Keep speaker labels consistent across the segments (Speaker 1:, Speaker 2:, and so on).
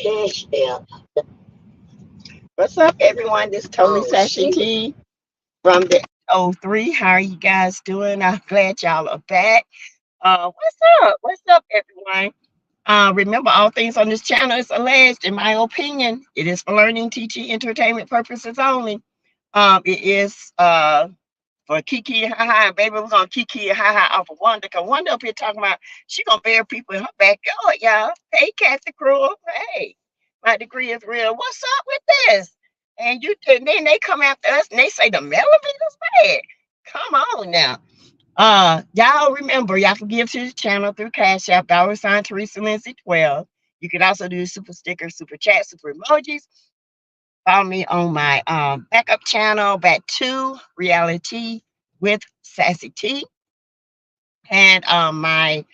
Speaker 1: cash app.
Speaker 2: What's up, everyone? This is Tony
Speaker 1: Oh,
Speaker 2: Sassy
Speaker 1: shit.
Speaker 2: T from the O3. How are you guys doing? I'm glad y'all are back. What's up? What's up, everyone? Remember, all things on this channel is alleged, in my opinion. It is for learning, teaching, entertainment purposes only. It is for Kiki and Haha. Baby, we're gonna Kiki and Haha off of Wanda. Cause Wanda up here talking about she gonna bury people in her backyard, y'all. Hey, Kathy Cruel. Hey, my degree is real. What's up with this? And then they come after us and they say the millimeters bad. Come on now. Y'all remember, y'all can give to the channel through Cash App, $ Teresa Lindsay 12. You can also do super stickers, super chat, super emojis. Follow me on my backup channel, Back to Reality with Sassy T, and my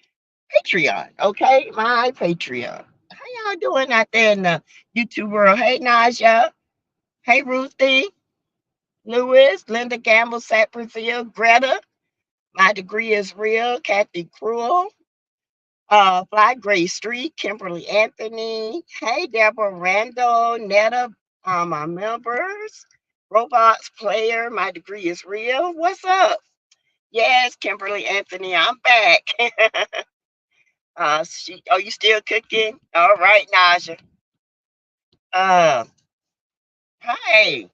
Speaker 2: Patreon. Okay, my Patreon. How y'all doing out there in the YouTube world? Hey, Naja. Hey, Ruthie, Lewis, Linda Gamble, Sat Brazil, Greta. My degree is real. Kathy Cruel. Fly Gray Street, Kimberly Anthony. Hey, Deborah Randall, Netta, my members. Robots Player, my degree is real. What's up? Yes, Kimberly Anthony, I'm back. Are you still cooking? All right, Naja. Uh, hey,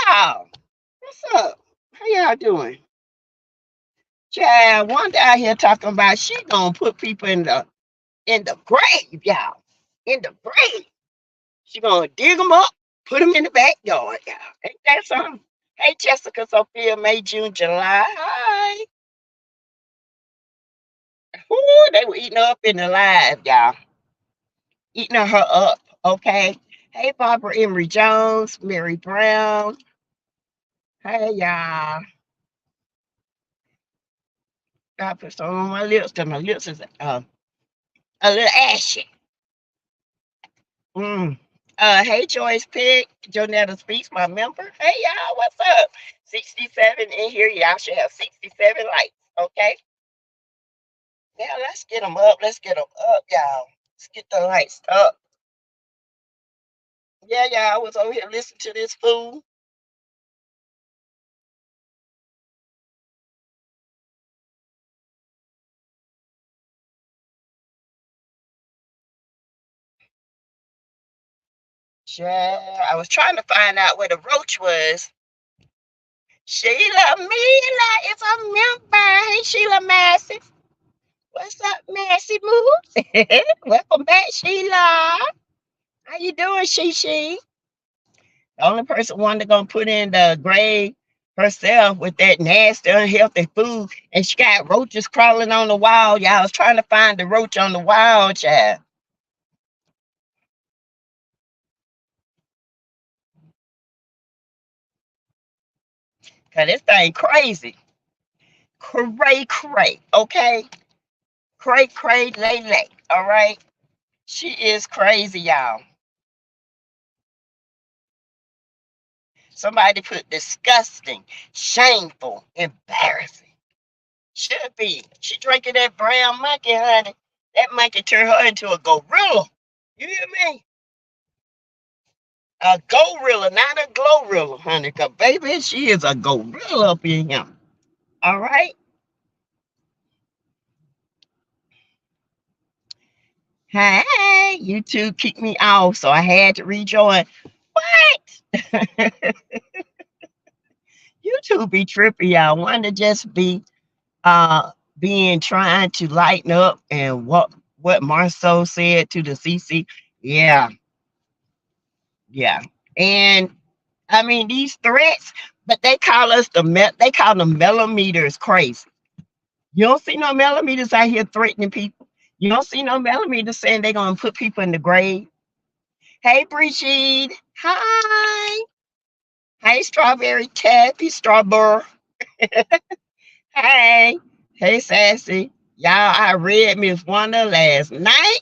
Speaker 2: y'all. What's up? How y'all doing? Child, one out here talking about she gonna put people in the grave, y'all. In the grave. She gonna dig them up, put them in the backyard, y'all. Ain't that something? Hey, Jessica, Sophia, May, June, July. Hi. Ooh, they were eating her up in the live, y'all. Eating her up, okay? Hey, Barbara Emery Jones, Mary Brown. Hey, y'all. I put some on my lips because my lips is a little ashy. Mm. Hey, Joyce Pick, Jonetta Speaks, my member. Hey, y'all, what's up? 67 in here. Y'all should have 67 likes, okay? Now let's get them up. Let's get them up, y'all. Let's get the lights up. Yeah, yeah, I was over here listening to this fool. Yeah, I was trying to find out where the roach was. Sheila Mila is a member. Hey, Sheila Massey. What's up, Massey Moves? Welcome back, Sheila. How you doing, She? The only person one that gonna put in the grave herself with that nasty, unhealthy food, and she got roaches crawling on the wall. Y'all, I was trying to find the roach on the wall, child. Cause this thing crazy. Cray. Okay? Lay. All right? She is crazy, y'all. Somebody put disgusting, shameful, embarrassing. Should be. She drinking that brown monkey, honey. That monkey turned her into a gorilla. You hear me? A gorilla, not a glorilla, honey. Cause baby, she is a gorilla up in here. All right. Hey, YouTube kicked me off, so I had to rejoin. What? YouTube be trippy, y'all. Want to just be being trying to lighten up, and what Marceau said to the CC. Yeah, yeah. And I mean these threats, but they call us they call them millimeters crazy. You don't see no millimeters out here threatening people. You don't see no millimeters saying they're gonna put people in the grave. Hey, Brigitte. Hi. Hey, Strawberry Taffy, Strawberry. Hey. Hey, Sassy. Y'all, I read Miss Wanda last night.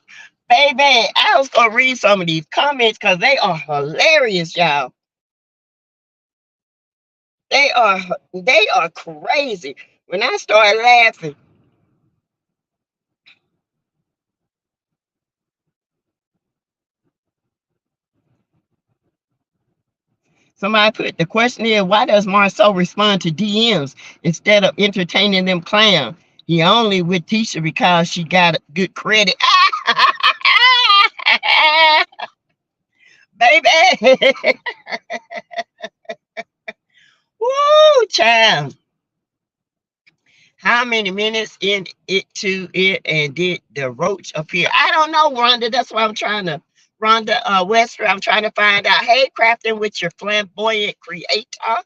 Speaker 2: Baby, I was gonna read some of these comments because they are hilarious, y'all. They are they are crazy. When I started laughing, Somebody put the question is, why does Marceau respond to DMs instead of entertaining them clown? He only with Tisha because she got good credit. Baby. Woo, child. How many minutes in it to it and did the roach appear? I don't know, Rhonda. That's why I'm trying to, Rhonda Wester, I'm trying to find out. Hey, crafting with your flamboyant creator.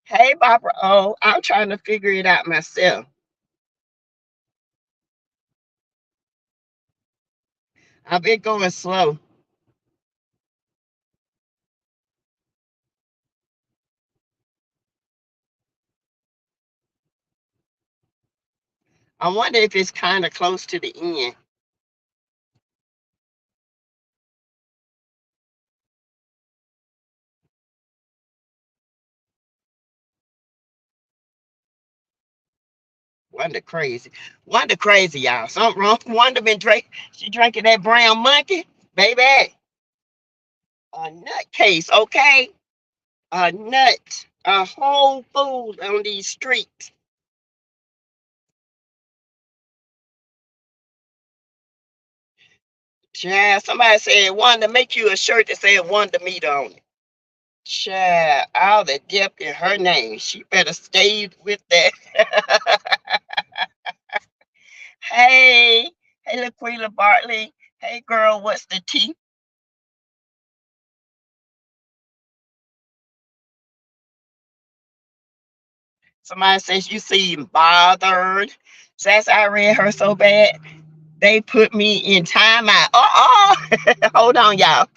Speaker 2: Hey, Barbara. Oh, I'm trying to figure it out myself. I've been going slow. I wonder if it's kind of close to the end. Wonder crazy. Wonder crazy, y'all. Something wrong. Wonder been drink. She drinking that brown monkey, baby. A nutcase, okay? A nut. A whole fool on these streets. Child, somebody said Wanda make you a shirt that said Wanda meat on it. Child, all the depth in her name. She better stay with that. Hey, hey, Laquila Bartley. Hey, girl, what's the tea? Somebody says you seem bothered. Says I read her so bad, they put me in timeout. Hold on, y'all.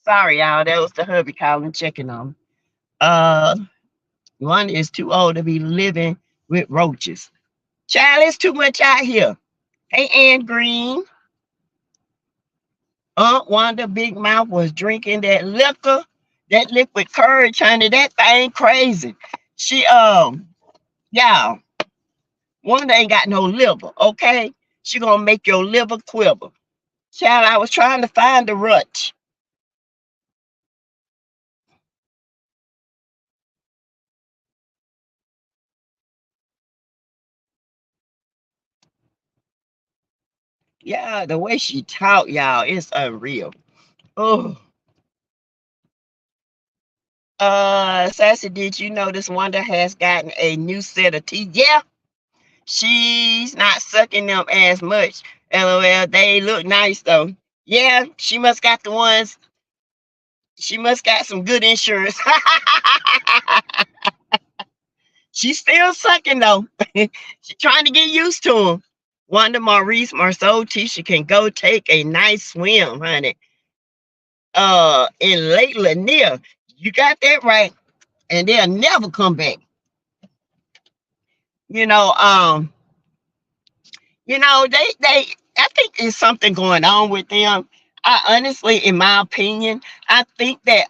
Speaker 2: Sorry, y'all. That was the hubby calling, checking on me. Uh, one is too old to be living with roaches. Child, it's too much out here. Hey, Ann Green. Aunt Wanda Big Mouth was drinking that liquor, that liquid courage, honey. That thing crazy. She y'all, Wanda ain't got no liver, okay? She gonna make your liver quiver. Child, I was trying to find the rut. Yeah, the way she talk, y'all, it's unreal. Oh, Sassy, did you notice Wanda has gotten a new set of teeth? Yeah, she's not sucking them as much. LOL, they look nice though. Yeah, she must got the ones. She must got some good insurance. She's still sucking though. She's trying to get used to them. Wanda Maurice Marceau Tisha can go take a nice swim, honey. In Lake Lanier. You got that right. And they'll never come back. You know, You know, I think there's something going on with them. I honestly, in my opinion, I think that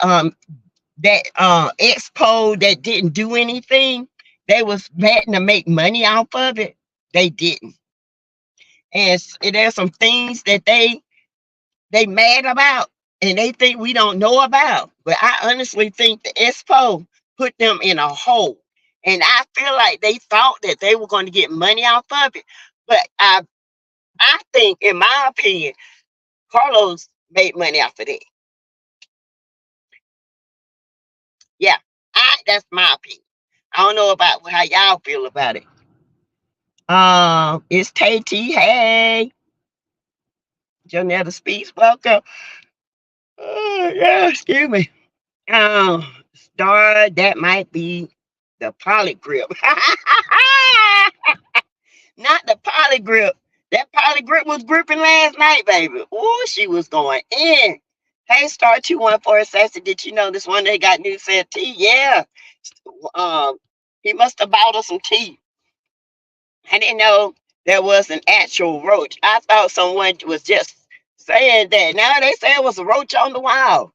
Speaker 2: expo that didn't do anything, they was betting to make money off of it. They didn't. And there's some things that they mad about and they think we don't know about. But I honestly think the expo put them in a hole. And I feel like they thought that they were going to get money off of it. But I think, in my opinion, Carlos made money off of that. Yeah, that's my opinion. I don't know about how y'all feel about it. It's Tay-T. Hey, Janetta Speaks. Welcome. Yeah, excuse me. Star, that might be the poly grip. Not the poly grip. That poly grip was gripping last night, baby. Ooh, she was going in. Hey, Star 214 Sassy, did you know this one day got new said tea? Yeah. Um, he must have bought us some tea. I didn't know there was an actual roach. I thought someone was just saying that. Now they say it was a roach on the wall.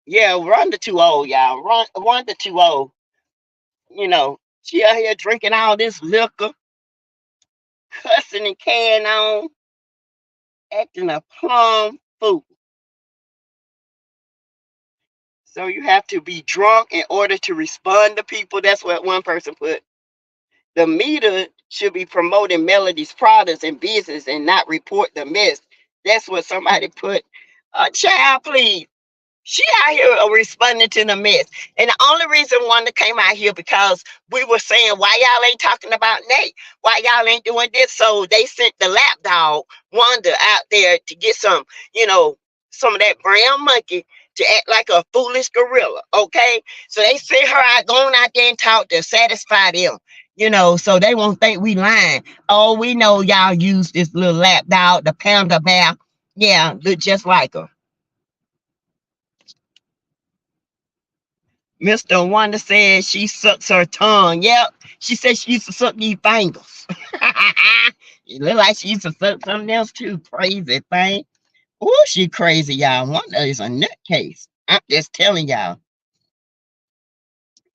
Speaker 2: Yeah, Rhonda too old, y'all. Rhonda too old. You know, she out here drinking all this liquor, cussing and carrying on, acting a plum fool. So you have to be drunk in order to respond to people. That's what one person put. The meter should be promoting Melody's products and business and not report the mess. That's what somebody put. Child, please. She out here responding to the mess. And the only reason Wanda came out here because we were saying, why y'all ain't talking about Nate? Why y'all ain't doing this? So they sent the lap dog, Wanda, out there to get some of that brown monkey to act like a foolish gorilla. Okay. So they sent her out, going out there and talk to satisfy them. So they won't think we lying. Oh, we know y'all use this little lap dog, the panda bear. Yeah, look just like her. Mr. Wanda said she sucks her tongue. Yep. She said she used to suck these fingers. It look like she used to suck something else too. Crazy thing. Oh, she crazy, y'all. Wanda is a nutcase. I'm just telling y'all.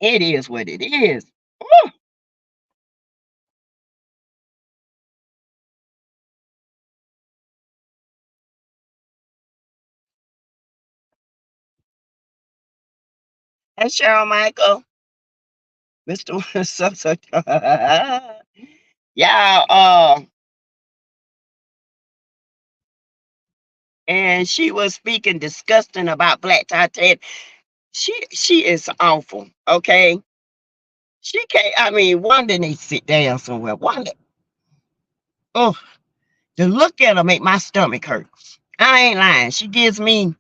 Speaker 2: It is what it is. Ooh. Hey, Cheryl Michael. Mr. Wanda sucks her tongue. Y'all, and she was speaking disgusting about Black Titan. She is awful. Okay. She can't. I mean, Wanda needs to sit down somewhere. Wanda. Oh, to look at her make my stomach hurt. I ain't lying. She gives me,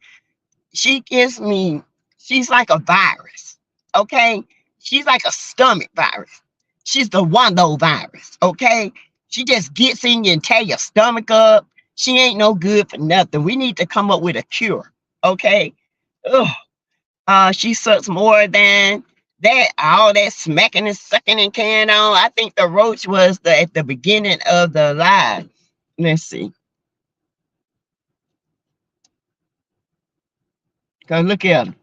Speaker 2: she's like a virus. Okay. She's like a stomach virus. She's the Wando virus. Okay. She just gets in you and tear your stomach up. She ain't no good for nothing. We need to come up with a cure. Okay. Ugh. She sucks more than that. All that smacking and sucking and carrying on. I think the roach was at the beginning of the live. Let's see. Cause look at her.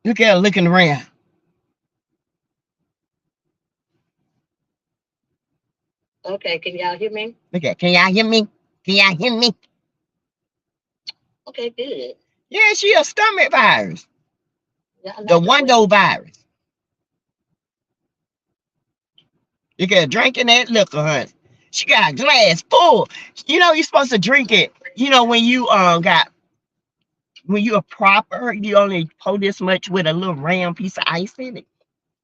Speaker 2: Look at her looking around. Okay, can y'all hear me? Okay, can y'all hear me? Can y'all hear me? Okay, good. Yeah, she a stomach virus. Yeah, the Wando virus. You can drinking that liquor, honey. She got a glass full. You're supposed to drink it. When you got when you're proper, you only pour this much with a little round piece of ice in it.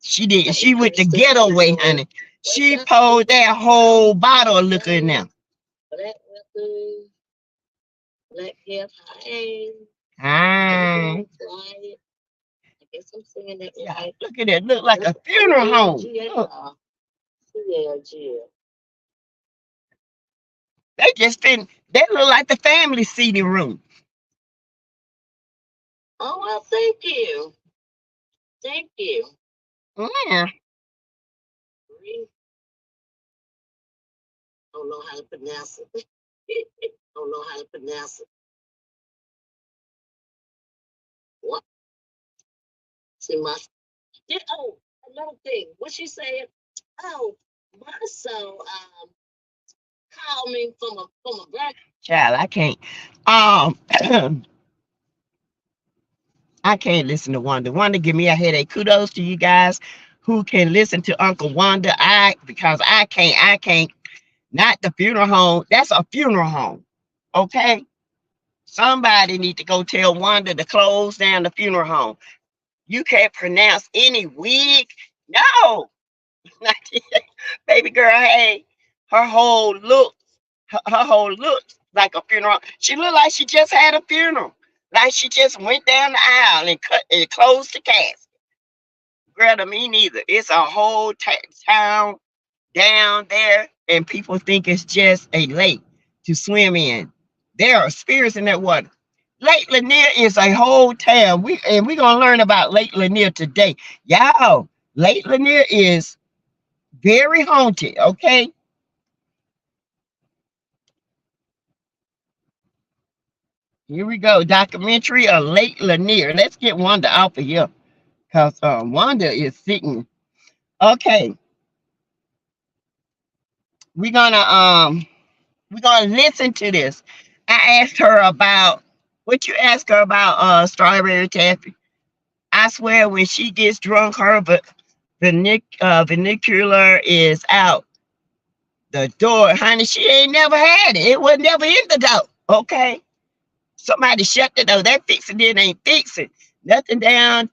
Speaker 2: She did. She went the ghetto way, honey. She poured that whole bottle of liquor in there. Black liquor, black pepper. Hi. I guess I'm singing that. Yeah, look at it. Look like a funeral home. Look. They just didn't. They look like the family seating room. Oh, well, thank you. Thank you. Yeah. know how to pronounce it. Don't know how to pronounce it. What? See my. Yeah, oh, another thing. What she said? Oh, my son called me from a black child. I can't. I can't listen to Wanda. Wanda give me a headache. Kudos to you guys who can listen to Uncle Wanda. Because I can't. Not the funeral home. That's a funeral home. Okay. Somebody need to go tell Wanda to close down the funeral home. You can't pronounce any wig. No. Baby girl, hey, her whole look, her whole look like a funeral. She looked like she just had a funeral. Like she just went down the aisle and cut and closed the casket. Girl, to me neither. It's a whole town down there, and people think it's just a lake to swim in. There are spirits in that water. Lake Lanier is a whole town. We're gonna learn about Lake Lanier today. Y'all, Lake Lanier is very haunted, okay? Here we go. Documentary of Lake Lanier. Let's get Wanda off of here. Because Wanda is sitting. Okay. We're gonna listen to this. I asked her about what you asked her about strawberry taffy. I swear when she gets drunk, her vernacular is out the door. Honey, she ain't never had it. It was never in the door. Okay. Somebody shut the door. That fixing it ain't fixing. Nothing down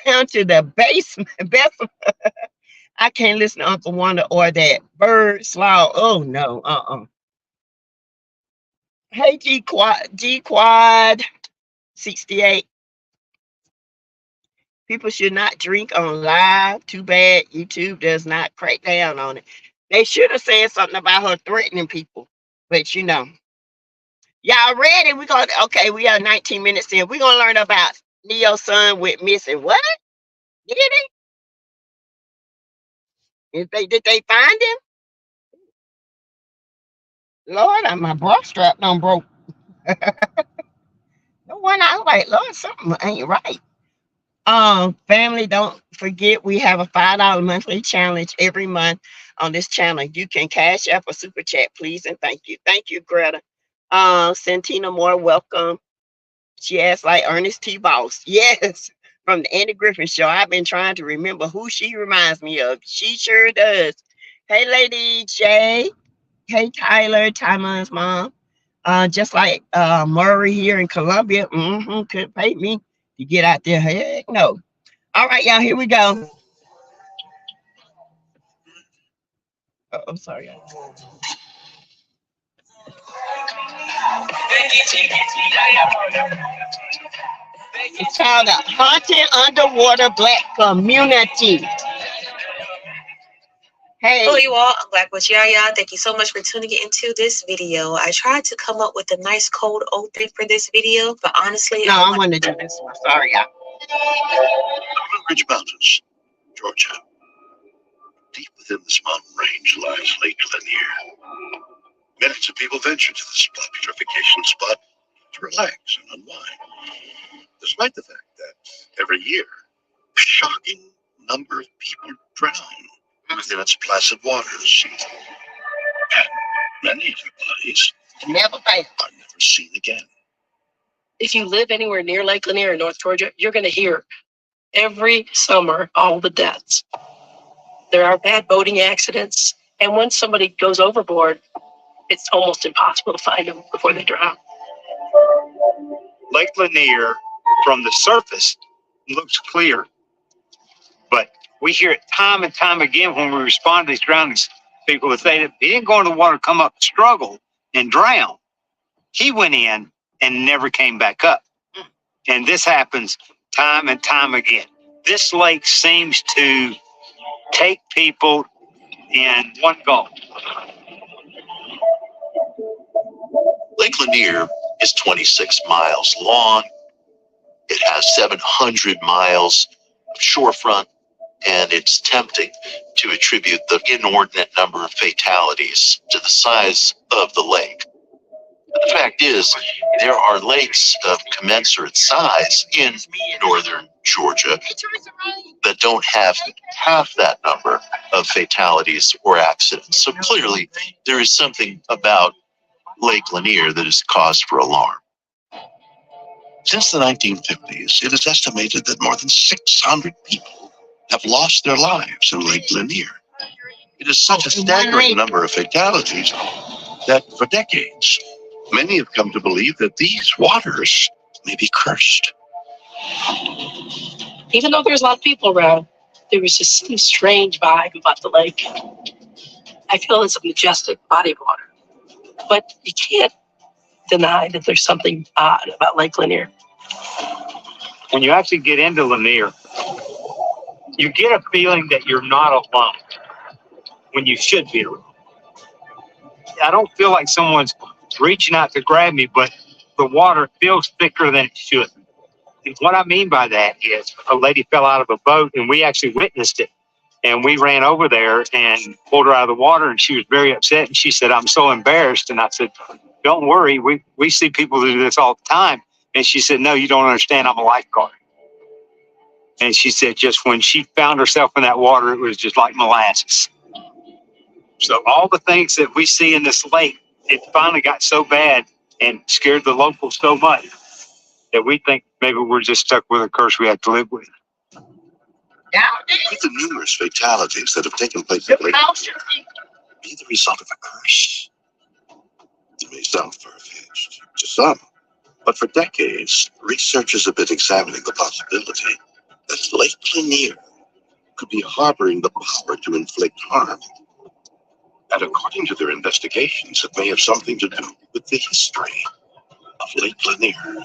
Speaker 2: to the basement. I can't listen to Uncle Wanda or that bird slough. Oh no. Hey G Quad 68. People should not drink on live. Too bad YouTube does not crack down on it. They should have said something about her threatening people. But you know. Y'all ready? We are 19 minutes in. We're gonna learn about Neo's son with missing what? Did did they find him? Lord, my bra strap done broke. No one I was like, Lord, something ain't right. Family, don't forget we have a $5 monthly challenge every month on this channel. You can cash up or super chat, please, and thank you. Thank you, Greta. Santina Moore, welcome. She asked like Ernest T. Boss. Yes, from the Andy Griffin Show. I've been trying to remember who she reminds me of. She sure does. Hey, Lady J. Hey, Tyler, Tymon's mom. Just like Murray here in Columbia. Couldn't pay me to get out there. Heck no. All right, y'all, here we go. Oh, I'm sorry. It's called the Haunted Underwater Black Community. Hey.
Speaker 1: Hello, you all. I'm Black Witch Yaya. Thank you so much for tuning into this video. I tried to come up with a nice cold open for this video, but honestly,
Speaker 2: no, I want to do this one. Sorry, y'all.
Speaker 3: Blue Ridge Mountains, Georgia. Deep within this mountain range lies Lake Lanier. Millions of people venture to this purification spot to relax and unwind, despite the fact that every year a shocking number of people drown within its placid waters, and many of their bodies are never seen again.
Speaker 4: If you live anywhere near Lake Lanier in North Georgia, you're going to hear every summer all the deaths. There are bad boating accidents, and once somebody goes overboard, it's almost impossible to find them before they drown.
Speaker 5: Lake Lanier, from the surface, looks clear, but we hear it time and time again when we respond to these drownings. People would say that he didn't go in the water, come up, struggle, and drown. He went in and never came back up. And this happens time and time again. This lake seems to take people in one gulp.
Speaker 3: Lake Lanier is 26 miles long. It has 700 miles of shorefront and it's tempting to attribute the inordinate number of fatalities to the size of the lake. But the fact is, there are lakes of commensurate size in northern Georgia that don't have half that number of fatalities or accidents. So clearly, there is something about Lake Lanier that is cause for alarm. Since the 1950s, it is estimated that more than 600 people have lost their lives in Lake Lanier. It is such a staggering number of fatalities that for decades, many have come to believe that these waters may be cursed.
Speaker 4: Even though there's a lot of people around, there was just some strange vibe about the lake. I feel it's a majestic body of water, but you can't deny that there's something odd about Lake Lanier.
Speaker 5: When you actually get into Lanier, you get a feeling that you're not alone when you should be alone. I don't feel like someone's reaching out to grab me, but the water feels thicker than it should. And what I mean by that is a lady fell out of a boat and we actually witnessed it. And we ran over there and pulled her out of the water, and she was very upset. And she said, "I'm so embarrassed." And I said, "Don't worry. We see people do this all the time." And she said, "No, you don't understand. I'm a lifeguard." And she said just when she found herself in that water, it was just like molasses. So all the things that we see in this lake, it finally got so bad and scared the locals so much that we think maybe we're just stuck with a curse we have to live with.
Speaker 3: Could the numerous fatalities that have taken place at Lake Lanier be the result of a curse? It may sound far-fetched to some, but for decades, researchers have been examining the possibility that Lake Lanier could be harboring the power to inflict harm. And according to their investigations, it may have something to do with the history of Lake Lanier.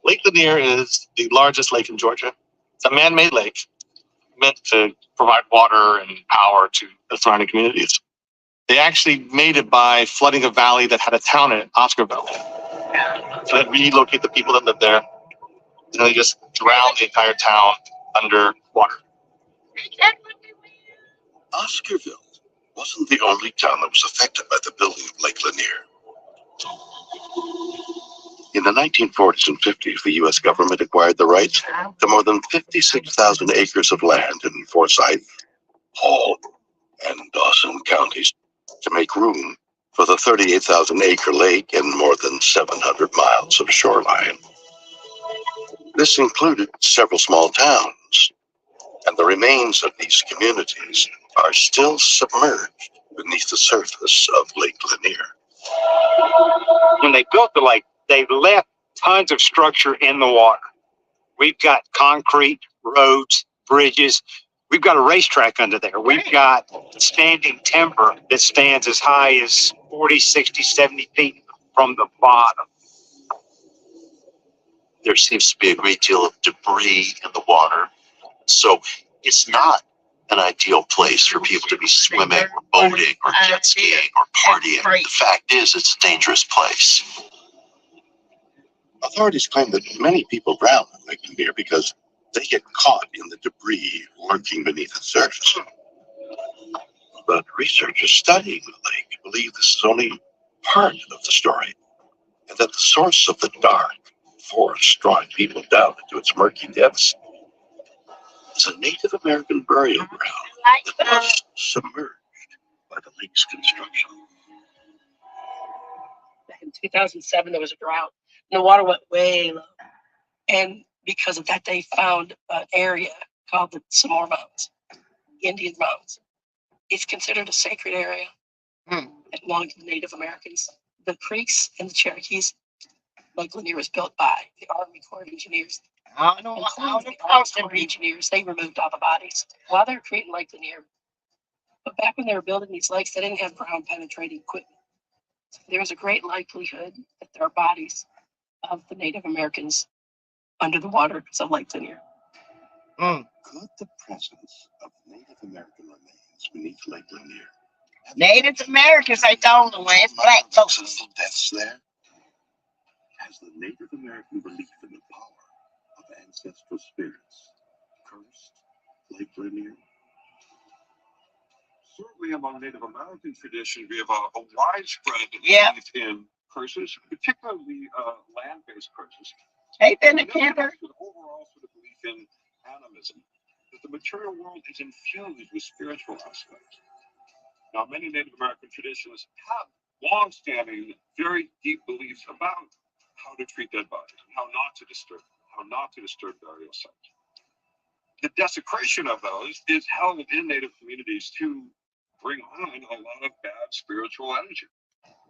Speaker 6: Lake Lanier is the largest lake in Georgia. It's a man-made lake meant to provide water and power to the surrounding communities. They actually made it by flooding a valley that had a town in it, Oscarville. So they relocate the people that live there, and they just drown the entire town under water.
Speaker 3: Oscarville wasn't the only town that was affected by the building of Lake Lanier. In the 1940s and 50s, the U.S. government acquired the rights to more than 56,000 acres of land in Forsyth, Hall, and Dawson counties to make room for the 38,000-acre lake and more than 700 miles of shoreline. This included several small towns, and the remains of these communities are still submerged beneath the surface of Lake Lanier.
Speaker 5: When they built the lake, they left tons of structure in the water. We've got concrete, roads, bridges. We've got a racetrack under there. We've got standing timber that stands as high as 40, 60, 70 feet from the bottom.
Speaker 3: There seems to be a great deal of debris in the water, so it's not an ideal place for people to be swimming or boating or jet skiing or partying. The fact is, it's a dangerous place. Authorities claim that many people drown in Lake Lanier because they get caught in the debris lurking beneath the surface. But researchers studying the lake believe this is only part of the story, and that the source of the dark force drawing people down into its murky depths is a Native American burial ground that was submerged by the lake's construction.
Speaker 4: Back in 2007, there was a drought, and the water went way low. And because of that, they found an area called the Samore Mountains, Indian Mountains. It's considered a sacred area. It belonged to the Native Americans. The Creeks and the Cherokees, Lake Lanier was built by the Army Corps of Engineers. Including the Army Corps of Engineers, they removed all the bodies while they were creating Lake Lanier. But back when they were building these lakes, they didn't have ground penetrating equipment. So there was a great likelihood that there are bodies of the Native Americans under the water of Lake Lanier.
Speaker 3: Could the presence of Native American remains beneath Lake Lanier
Speaker 2: Native Americans ain't the only ones, black folks.
Speaker 3: accidental deaths there? Has the Native American belief in the power of ancestral spirits cursed Lake Lanier? Certainly among Native American tradition, we have a widespread
Speaker 2: Yeah.
Speaker 3: belief in curses, particularly land-based curses.
Speaker 2: Hey, then
Speaker 3: And
Speaker 2: the
Speaker 3: then
Speaker 2: Canter.
Speaker 3: there's an overall sort of belief in animism, that the material world is infused with spiritual aspects. Now, many Native American traditions have long-standing, very deep beliefs about how to treat dead bodies, how not to disturb burial sites. The desecration of those is held in Native communities to bring on a lot of bad spiritual energy.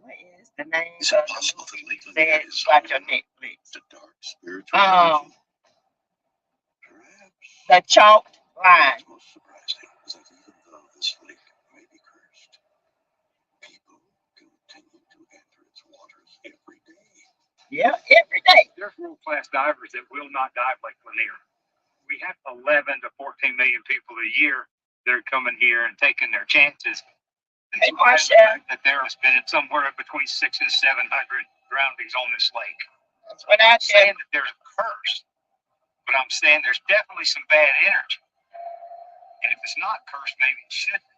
Speaker 2: What is the name
Speaker 3: Is
Speaker 2: of
Speaker 3: it
Speaker 2: the
Speaker 3: possible that
Speaker 2: movie?
Speaker 3: Lake
Speaker 2: Say
Speaker 3: Lanier
Speaker 2: it,
Speaker 3: is
Speaker 2: watch your Netflix.
Speaker 3: the dark spiritual energy? Perhaps.
Speaker 2: The chalked line.
Speaker 3: What's most surprising is that even though this lake may be cursed, people continue to enter its waters every day.
Speaker 2: Yeah, every day.
Speaker 5: There's world-class divers that will not dive Lake Lanier. We have 11 to 14 million people a year that are coming here and taking their chances. In
Speaker 2: Hey,
Speaker 5: spite of the
Speaker 2: Marcia.
Speaker 5: fact that there has been somewhere between 600 and 700 drownings on this lake.
Speaker 2: That's what I
Speaker 5: I'm saying
Speaker 2: said.
Speaker 5: that there's a curse, but I'm saying there's definitely some bad energy. And if it's not cursed, maybe it should be.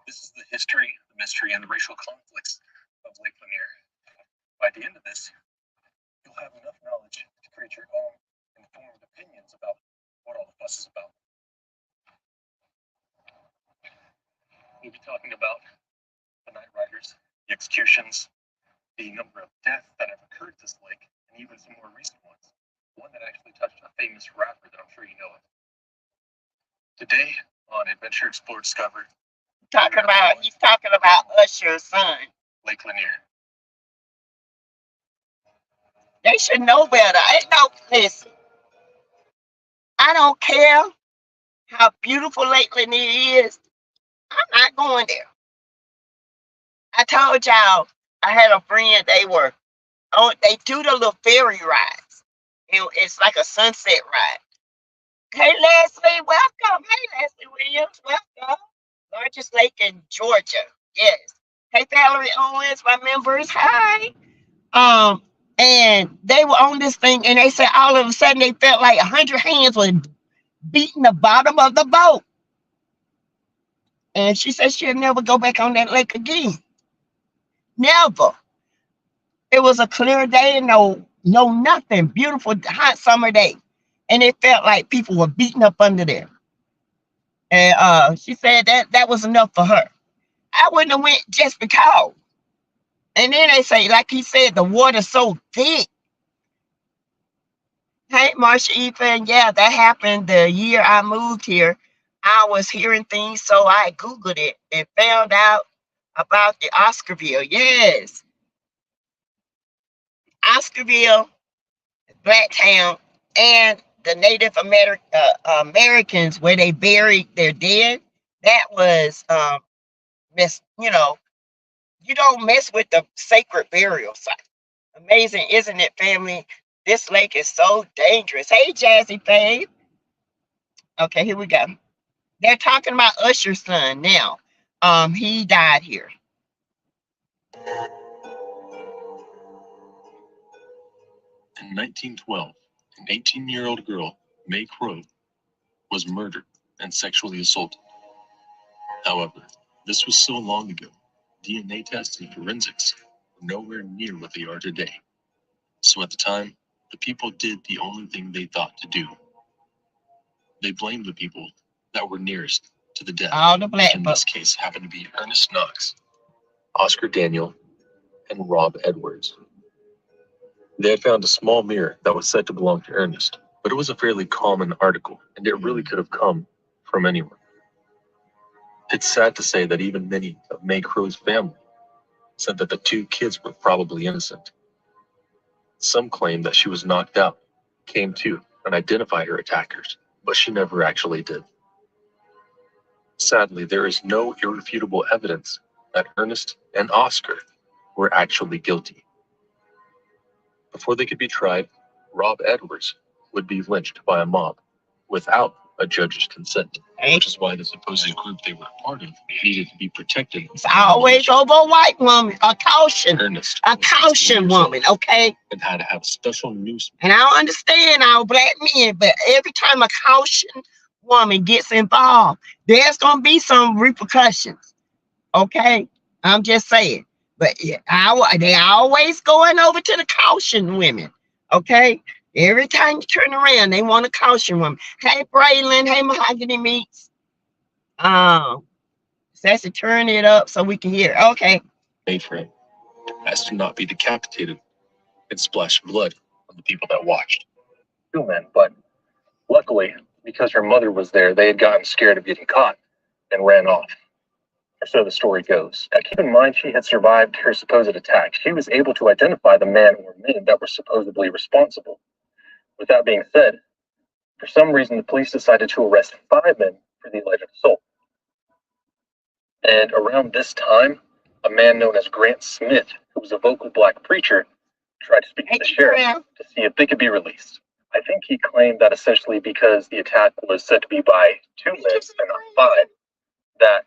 Speaker 7: This is the history, the mystery, and the racial conflicts of Lake Lanier. By the end of this, you'll have enough knowledge to create your own informed opinions about what all the fuss is about. We'll be talking about the night riders, the executions, the number of deaths that have occurred at this lake, and even some more recent ones. One that actually touched a famous rapper that I'm sure you know of. Today on Adventure Explore Discover,
Speaker 2: He's talking about Usher's son.
Speaker 7: Lake Lanier.
Speaker 2: They should know better. Listen, I don't care how beautiful Lake Lanier is. I'm not going there. I told y'all I had a friend, they do the little ferry rides. It's like a sunset ride. Hey, Leslie, welcome. Hey, Leslie Williams, welcome. Largest lake in Georgia. Yes. Hey, Valerie Owens, my members. Hi. And they were on this thing, and they said all of a sudden they felt like 100 hands were beating the bottom of the boat. And she said she'll never go back on that lake again. Never. It was a clear day, no nothing. Beautiful, hot summer day. And it felt like people were beating up under there. And she said that was enough for her. I wouldn't have went just because. And then they say, like he said, the water's so thick. Hey, Marsha Ethan, yeah, that happened the year I moved here. I was hearing things, so I Googled it and found out about the Oscarville. Yes. Oscarville, Black Town, and the Native Americans where they buried their dead. That was, you don't mess with the sacred burial site. Amazing, isn't it, family? This lake is so dangerous. Hey, Jazzy Fave. Okay, here we go. They're talking about Usher's son now. He died here.
Speaker 7: In 1912, an 18-year-old girl, May Crow, was murdered and sexually assaulted. However, this was so long ago, DNA tests and forensics were nowhere near what they are today. So at the time, the people did the only thing they thought to do. They blamed the people that were nearest to the death,
Speaker 2: All the black
Speaker 7: which in this case happened to be Ernest Knox, Oscar Daniel, and Rob Edwards. They had found a small mirror that was said to belong to Ernest, but it was a fairly common article, and it really could have come from anyone. It's sad to say that even many of May Crow's family said that the two kids were probably innocent. Some claim that she was knocked out, came to, and identified her attackers, but she never actually did. Sadly, there is no irrefutable evidence that Ernest and Oscar were actually guilty. Before they could be tried, Rob Edwards would be lynched by a mob without a judge's consent,
Speaker 2: Hey,
Speaker 7: which is why the supposed group they were a part of needed to be protected.
Speaker 2: it's always over a white woman. A caution.
Speaker 7: Ernest
Speaker 2: A
Speaker 7: was 16
Speaker 2: caution
Speaker 7: years old
Speaker 2: woman, okay?
Speaker 7: and had to have special news.
Speaker 2: And I don't understand our black men, but every time a caution woman gets involved, there's gonna be some repercussions. Okay, I'm just saying. But yeah, they always going over to the caution women. Okay, every time you turn around, they want a caution woman. Hey, Braylon. Hey, Mahogany Meats. Sassy, turn it up so we can hear. Okay.
Speaker 7: Made for him, as to not be decapitated and splash blood on the people that watched.
Speaker 8: Two men, but luckily, because her mother was there, they had gotten scared of getting caught and ran off. Or so the story goes. Now, keep in mind, she had survived her supposed attack. She was able to identify the man or men that were supposedly responsible. With that being said, for some reason, the police decided to arrest 5 men for the alleged assault. And around this time, a man known as Grant Smith, who was a vocal black preacher, tried to speak to the sheriff to see if they could be released. I think he claimed that essentially because the attack was said to be by 2 men and not 5, that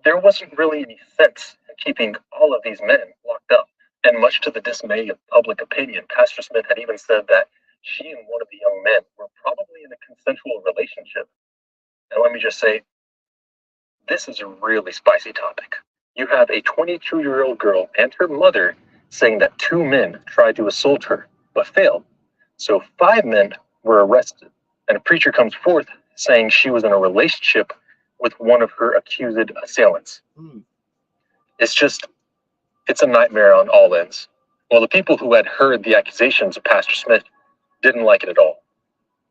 Speaker 8: there wasn't really any sense in keeping all of these men locked up. And much to the dismay of public opinion, Pastor Smith had even said that she and one of the young men were probably in a consensual relationship. And let me just say, this is a really spicy topic. You have a 22-year-old girl and her mother saying that 2 men tried to assault her, but failed. So 5 men were arrested, and a preacher comes forth saying she was in a relationship with one of her accused assailants. It's a nightmare on all ends. Well, the people who had heard the accusations of Pastor Smith didn't like it at all.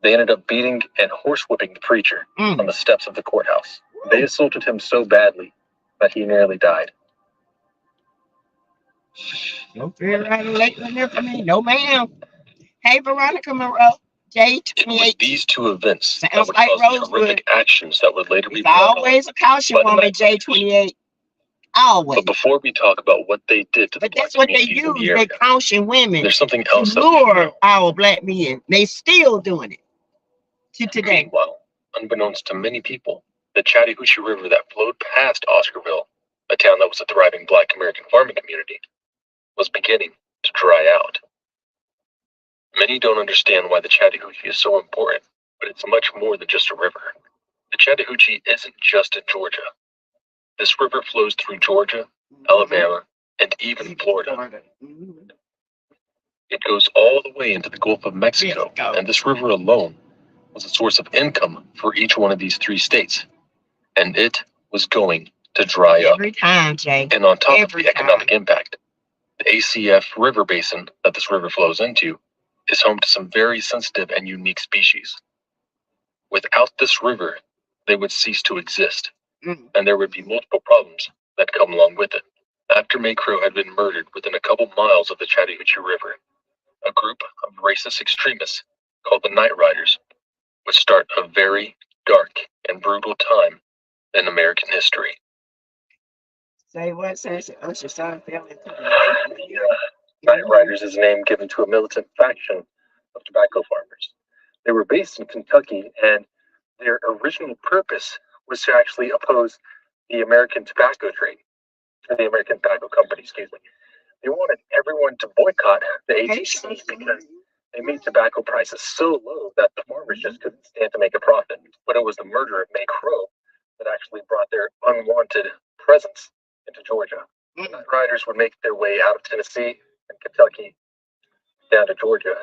Speaker 8: They ended up beating and horsewhipping the preacher on the steps of the courthouse. They assaulted him so badly that he nearly died.
Speaker 2: No fear around the Lake Lanier for me. No, ma'am. Hey, Veronica Monroe.
Speaker 8: It was
Speaker 2: J28.
Speaker 8: these 2 events that
Speaker 2: Sounds
Speaker 8: would
Speaker 2: like
Speaker 8: cause the
Speaker 2: Rosewood.
Speaker 8: horrific actions that would later be
Speaker 2: It's
Speaker 8: brought on.
Speaker 2: always a caution
Speaker 8: by the
Speaker 2: woman,
Speaker 8: night
Speaker 2: J28. Always.
Speaker 8: But before we talk about what they did to the
Speaker 2: But
Speaker 8: black
Speaker 2: that's what they
Speaker 8: communities in
Speaker 2: use.
Speaker 8: the
Speaker 2: They
Speaker 8: area,
Speaker 2: caution women
Speaker 8: there's something
Speaker 2: to
Speaker 8: else that we should
Speaker 2: lure
Speaker 8: know.
Speaker 2: our black men. They still doing it to today.
Speaker 8: Meanwhile, unbeknownst to many people, the Chattahoochee River that flowed past Oscarville, a town that was a thriving Black American farming community, was beginning to dry out. Many don't understand why the Chattahoochee is so important, but it's much more than just a river. The Chattahoochee isn't just in Georgia. This river flows through Georgia, Alabama, and even Florida. It goes all the way into the Gulf of Mexico, and this river alone was a source of income for each one of these 3 states. And it was going to dry up.
Speaker 2: Every time, Jay.
Speaker 8: And on top of
Speaker 2: Every
Speaker 8: the economic impact, the ACF river basin that this river flows into is home to some very sensitive and unique species. Without this river, they would cease to exist, and there would be multiple problems that come along with it. After May Crow had been murdered within a couple miles of the Chattahoochee River, a group of racist extremists called the Night Riders would start a very dark and brutal time in American history.
Speaker 2: Say what, Sassy? Usher son fell into the
Speaker 8: Night Riders is a name given to a militant faction of tobacco farmers. They were based in Kentucky, and their original purpose was to actually oppose the American tobacco trade, or the American Tobacco Company, excuse me. They wanted everyone to boycott the ATC because they made tobacco prices so low that the farmers just couldn't stand to make a profit. But it was the murder of May Crow that actually brought their unwanted presence into Georgia. The Night Riders would make their way out of Tennessee and Kentucky down to Georgia,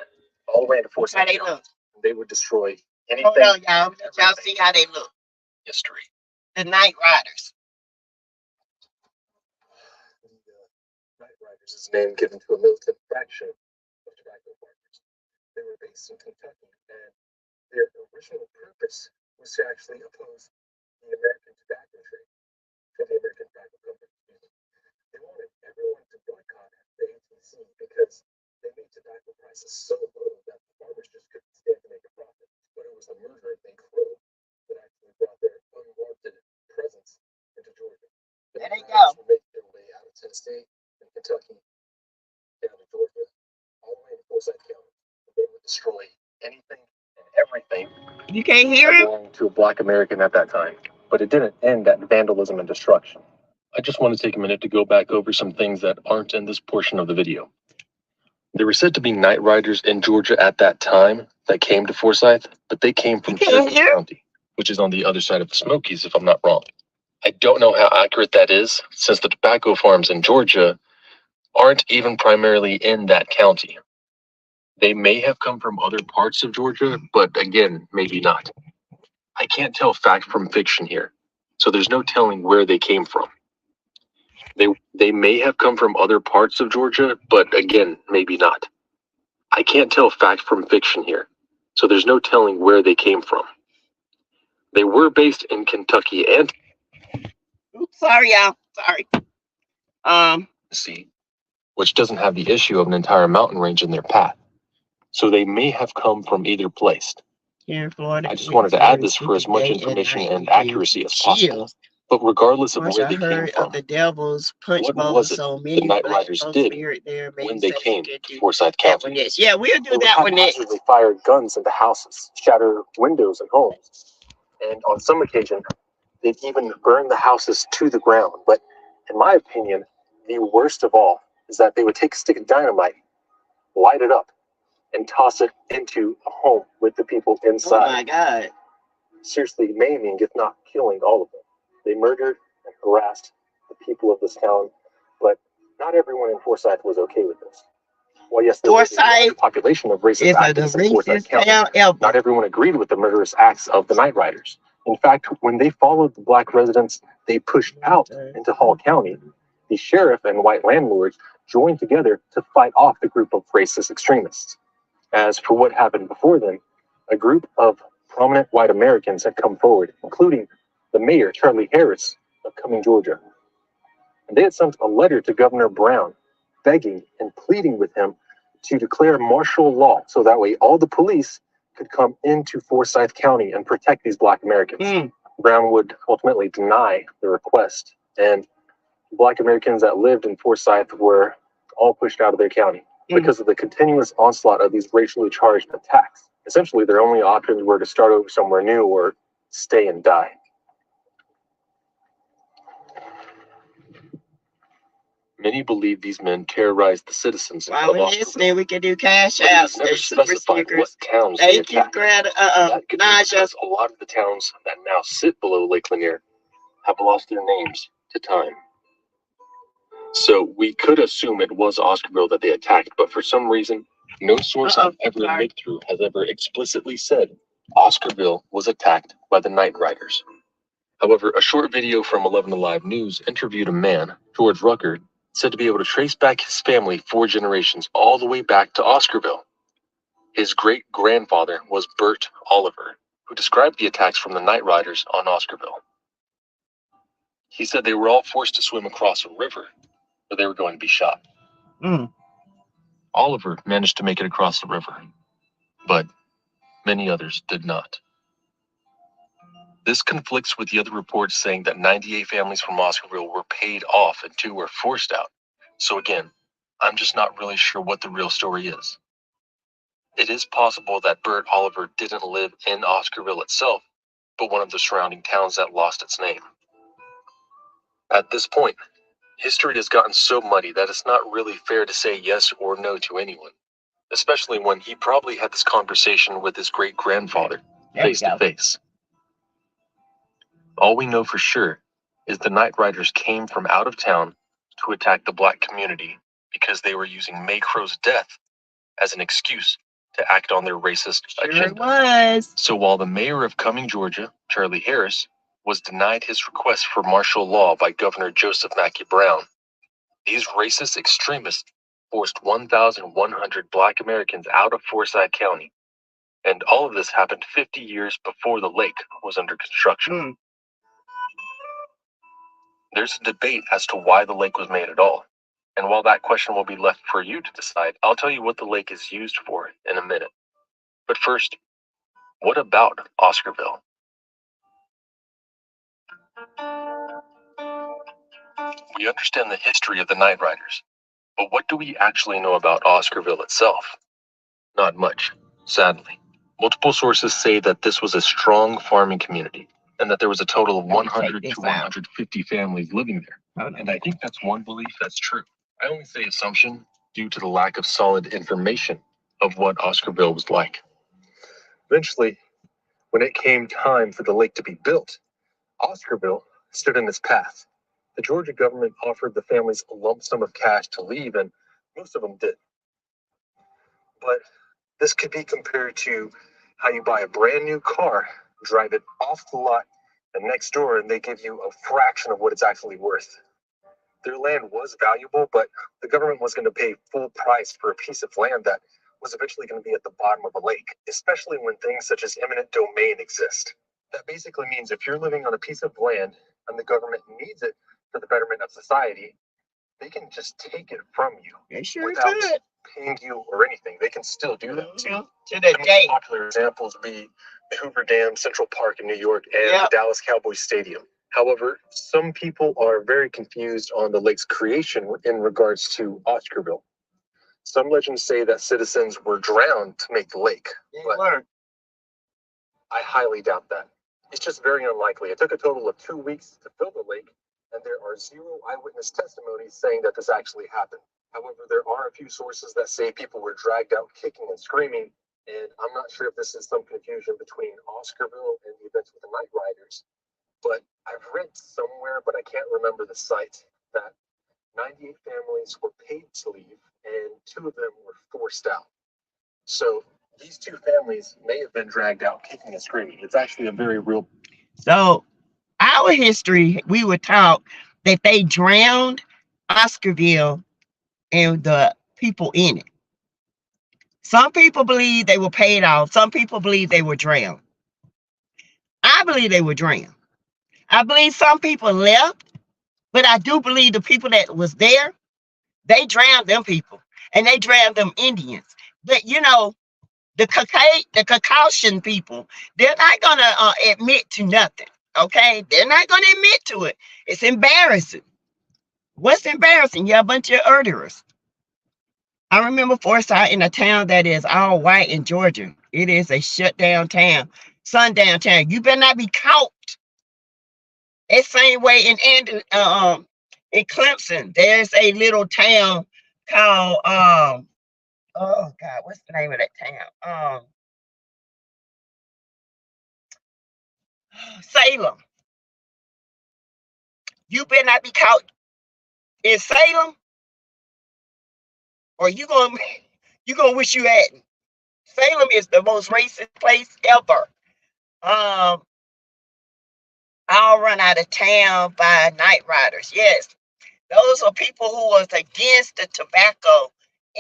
Speaker 8: all the way into Fort St. John. They would destroy anything.
Speaker 2: Hold on, y'all. Let y'all see how they look.
Speaker 8: History.
Speaker 2: The Night Riders.
Speaker 8: Night Riders is a name given to a militant faction of tobacco farmers. They were based in Kentucky, and their original purpose was to actually oppose the American tobacco trade, or the American Tobacco Company. They wanted everyone to boycott the ATC because they made tobacco prices so low that the farmers just couldn't stand to make a profit. But it was the murder of May Crow that actually brought their unwanted presence into Georgia.
Speaker 2: There they go.
Speaker 8: Would make their way out of Tennessee and Kentucky down to Georgia, all the way to Fort St. John. They would destroy anything and everything claim
Speaker 2: You can't hear him?
Speaker 8: belonged to a Black American at that time, but it didn't end at vandalism and destruction.
Speaker 7: I just want to take a minute to go back over some things that aren't in this portion of the video. There were said to be night riders in Georgia at that time that came to Forsyth, but they came from Cherokee County, which is on the other side of the Smokies, if I'm not wrong. I don't know how accurate that is, since the tobacco farms in Georgia aren't even primarily in that county. They may have come from other parts of Georgia, but again, maybe not. I can't tell fact from fiction here, so there's no telling where they came from. They may have come from other parts of Georgia, but again, maybe not. I can't tell fact from fiction here, so there's no telling where they came from. They were based in Kentucky and
Speaker 2: Oops, sorry, y'all. Sorry.
Speaker 7: Tennessee, which doesn't have the issue of an entire mountain range in their path. So they may have come from either place.
Speaker 2: Here in Florida,
Speaker 7: I just wanted to add this for as much information and accuracy as possible. But regardless of where they came from,
Speaker 2: the devil's punch
Speaker 7: what
Speaker 2: bowl,
Speaker 7: was it
Speaker 2: so
Speaker 7: the night riders did when they came to Forsyth County?
Speaker 2: Yeah, we'll do that one next.
Speaker 8: They fired guns into houses, shatter windows and homes, and on some occasion, they'd even burn the houses to the ground. But in my opinion, the worst of all is that they would take a stick of dynamite, light it up, and toss it into a home with the people inside.
Speaker 2: Oh my God.
Speaker 8: Seriously maiming, if not killing all of them. They murdered and harassed the people of this town, but not everyone in Forsyth was okay with this. Well, yes, there was a large population of racist activists in Forsyth County. Not everyone agreed with the murderous acts of the night riders. In fact, when they followed the black residents they pushed out into Hall County, the sheriff and white landlords joined together to fight off the group of racist extremists. As for what happened before then, a group of prominent white Americans had come forward, including the mayor, Charlie Harris, of Cumming, Georgia. And they had sent a letter to Governor Brown, begging and pleading with him to declare martial law so that way all the police could come into Forsyth County and protect these black Americans. Brown would ultimately deny the request, and black Americans that lived in Forsyth were all pushed out of their county because of the continuous onslaught of these racially charged attacks. Essentially, their only options were to start over somewhere new or stay and die.
Speaker 7: Many believe these men terrorized the citizens
Speaker 2: While
Speaker 7: of
Speaker 2: we're
Speaker 7: Oscarville.
Speaker 2: listening, we can do cash
Speaker 7: But it
Speaker 2: apps.
Speaker 7: was never
Speaker 2: There's super
Speaker 7: specified
Speaker 2: stickers.
Speaker 7: what towns they
Speaker 2: Thank you,
Speaker 7: attacked.
Speaker 2: Greta.
Speaker 7: That could be
Speaker 2: Naja.
Speaker 7: because a lot of the towns that now sit below Lake Lanier have lost their names to time. So we could assume it was Oscarville that they attacked, but for some reason, no source I've ever looked through has ever explicitly said Oscarville was attacked by the night riders. However, a short video from 11 Alive News interviewed a man, George Rucker, said to be able to trace back his family 4 generations all the way back to Oscarville. His great-grandfather was Bert Oliver, who described the attacks from the night riders on Oscarville. He said they were all forced to swim across a river, where they were going to be shot. Oliver managed to make it across the river, but many others did not. This conflicts with the other reports saying that 98 families from Oscarville were paid off and 2 were forced out. So again, I'm just not really sure what the real story is. It is possible that Bert Oliver didn't live in Oscarville itself, but one of the surrounding towns that lost its name. At this point, history has gotten so muddy that it's not really fair to say yes or no to anyone, especially when he probably had this conversation with his great-grandfather face to face. All we know for sure is the night riders came from out of town to attack the black community because they were using May Crow's death as an excuse to act on their racist agenda. So while the mayor of Cumming, Georgia, Charlie Harris, was denied his request for martial law by Governor Joseph Mackey Brown, these racist extremists forced 1,100 black Americans out of Forsyth County. And all of this happened 50 years before the lake was under construction. There's a debate as to why the lake was made at all. And while that question will be left for you to decide, I'll tell you what the lake is used for in a minute. But first, what about Oscarville? We understand the history of the night riders, but what do we actually know about Oscarville itself? Not much, sadly. Multiple sources say that this was a strong farming community and that there was a total of 100 to 150 families living there. And I think that's one belief that's true. I only say assumption due to the lack of solid information of what Oscarville was like. Eventually, when it came time for the lake to be built, Oscarville stood in its path. The Georgia government offered the families a lump sum of cash to leave, and most of them did. But this could be compared to how you buy a brand new car, drive it off the lot, and next door, and they give you a fraction of what it's actually worth. Their land was valuable, but the government was going to pay full price for a piece of land that was eventually going to be at the bottom of a lake, especially when things such as eminent domain exist. That basically means if you're living on a piece of land and the government needs it for the betterment of society, they can just take it from you.
Speaker 2: They sure
Speaker 7: without
Speaker 2: could.
Speaker 7: paying you or anything. They can still do that too.
Speaker 2: To the day.
Speaker 7: Popular examples would be the Hoover Dam, Central Park in New York, and the Dallas Cowboys Stadium. However, some people are very confused on the lake's creation in regards to Oscarville. Some legends say that citizens were drowned to make the lake, but I highly doubt that. It's just very unlikely. It took a total of 2 weeks to fill the lake, and there are 0 eyewitness testimonies saying that this actually happened. However, there are a few sources that say people were dragged out kicking and screaming, and I'm not sure if this is some confusion between Oscarville and the events with the Night Riders, but I've read somewhere, but I can't remember the site, that 98 families were paid to leave, and 2 of them were forced out. So these 2 families may have been dragged out kicking and screaming. It's actually a very real.
Speaker 2: So our history, we were taught that they drowned Oscarville and the people in it. Some people believe they were paid off. Some people believe they were drowned. I believe they were drowned. I believe some people left, but I do believe the people that was there, they drowned them people, and they drowned them Indians. But you know, the Caucasian people, they're not gonna admit to nothing. Okay, they're not gonna admit to it. It's embarrassing. What's embarrassing? You're a bunch of murderers. I remember Forsyth in a town that is all white in Georgia. It is a shut down town, sundown town. You better not be caught. That same way in Clemson, there's a little town called oh God, what's the name of that town? Salem. You better not be caught in Salem, or you gonna wish you hadn't. Salem is the most racist place ever. I'll run out of town by Night Riders. Yes, those are people who was against the tobacco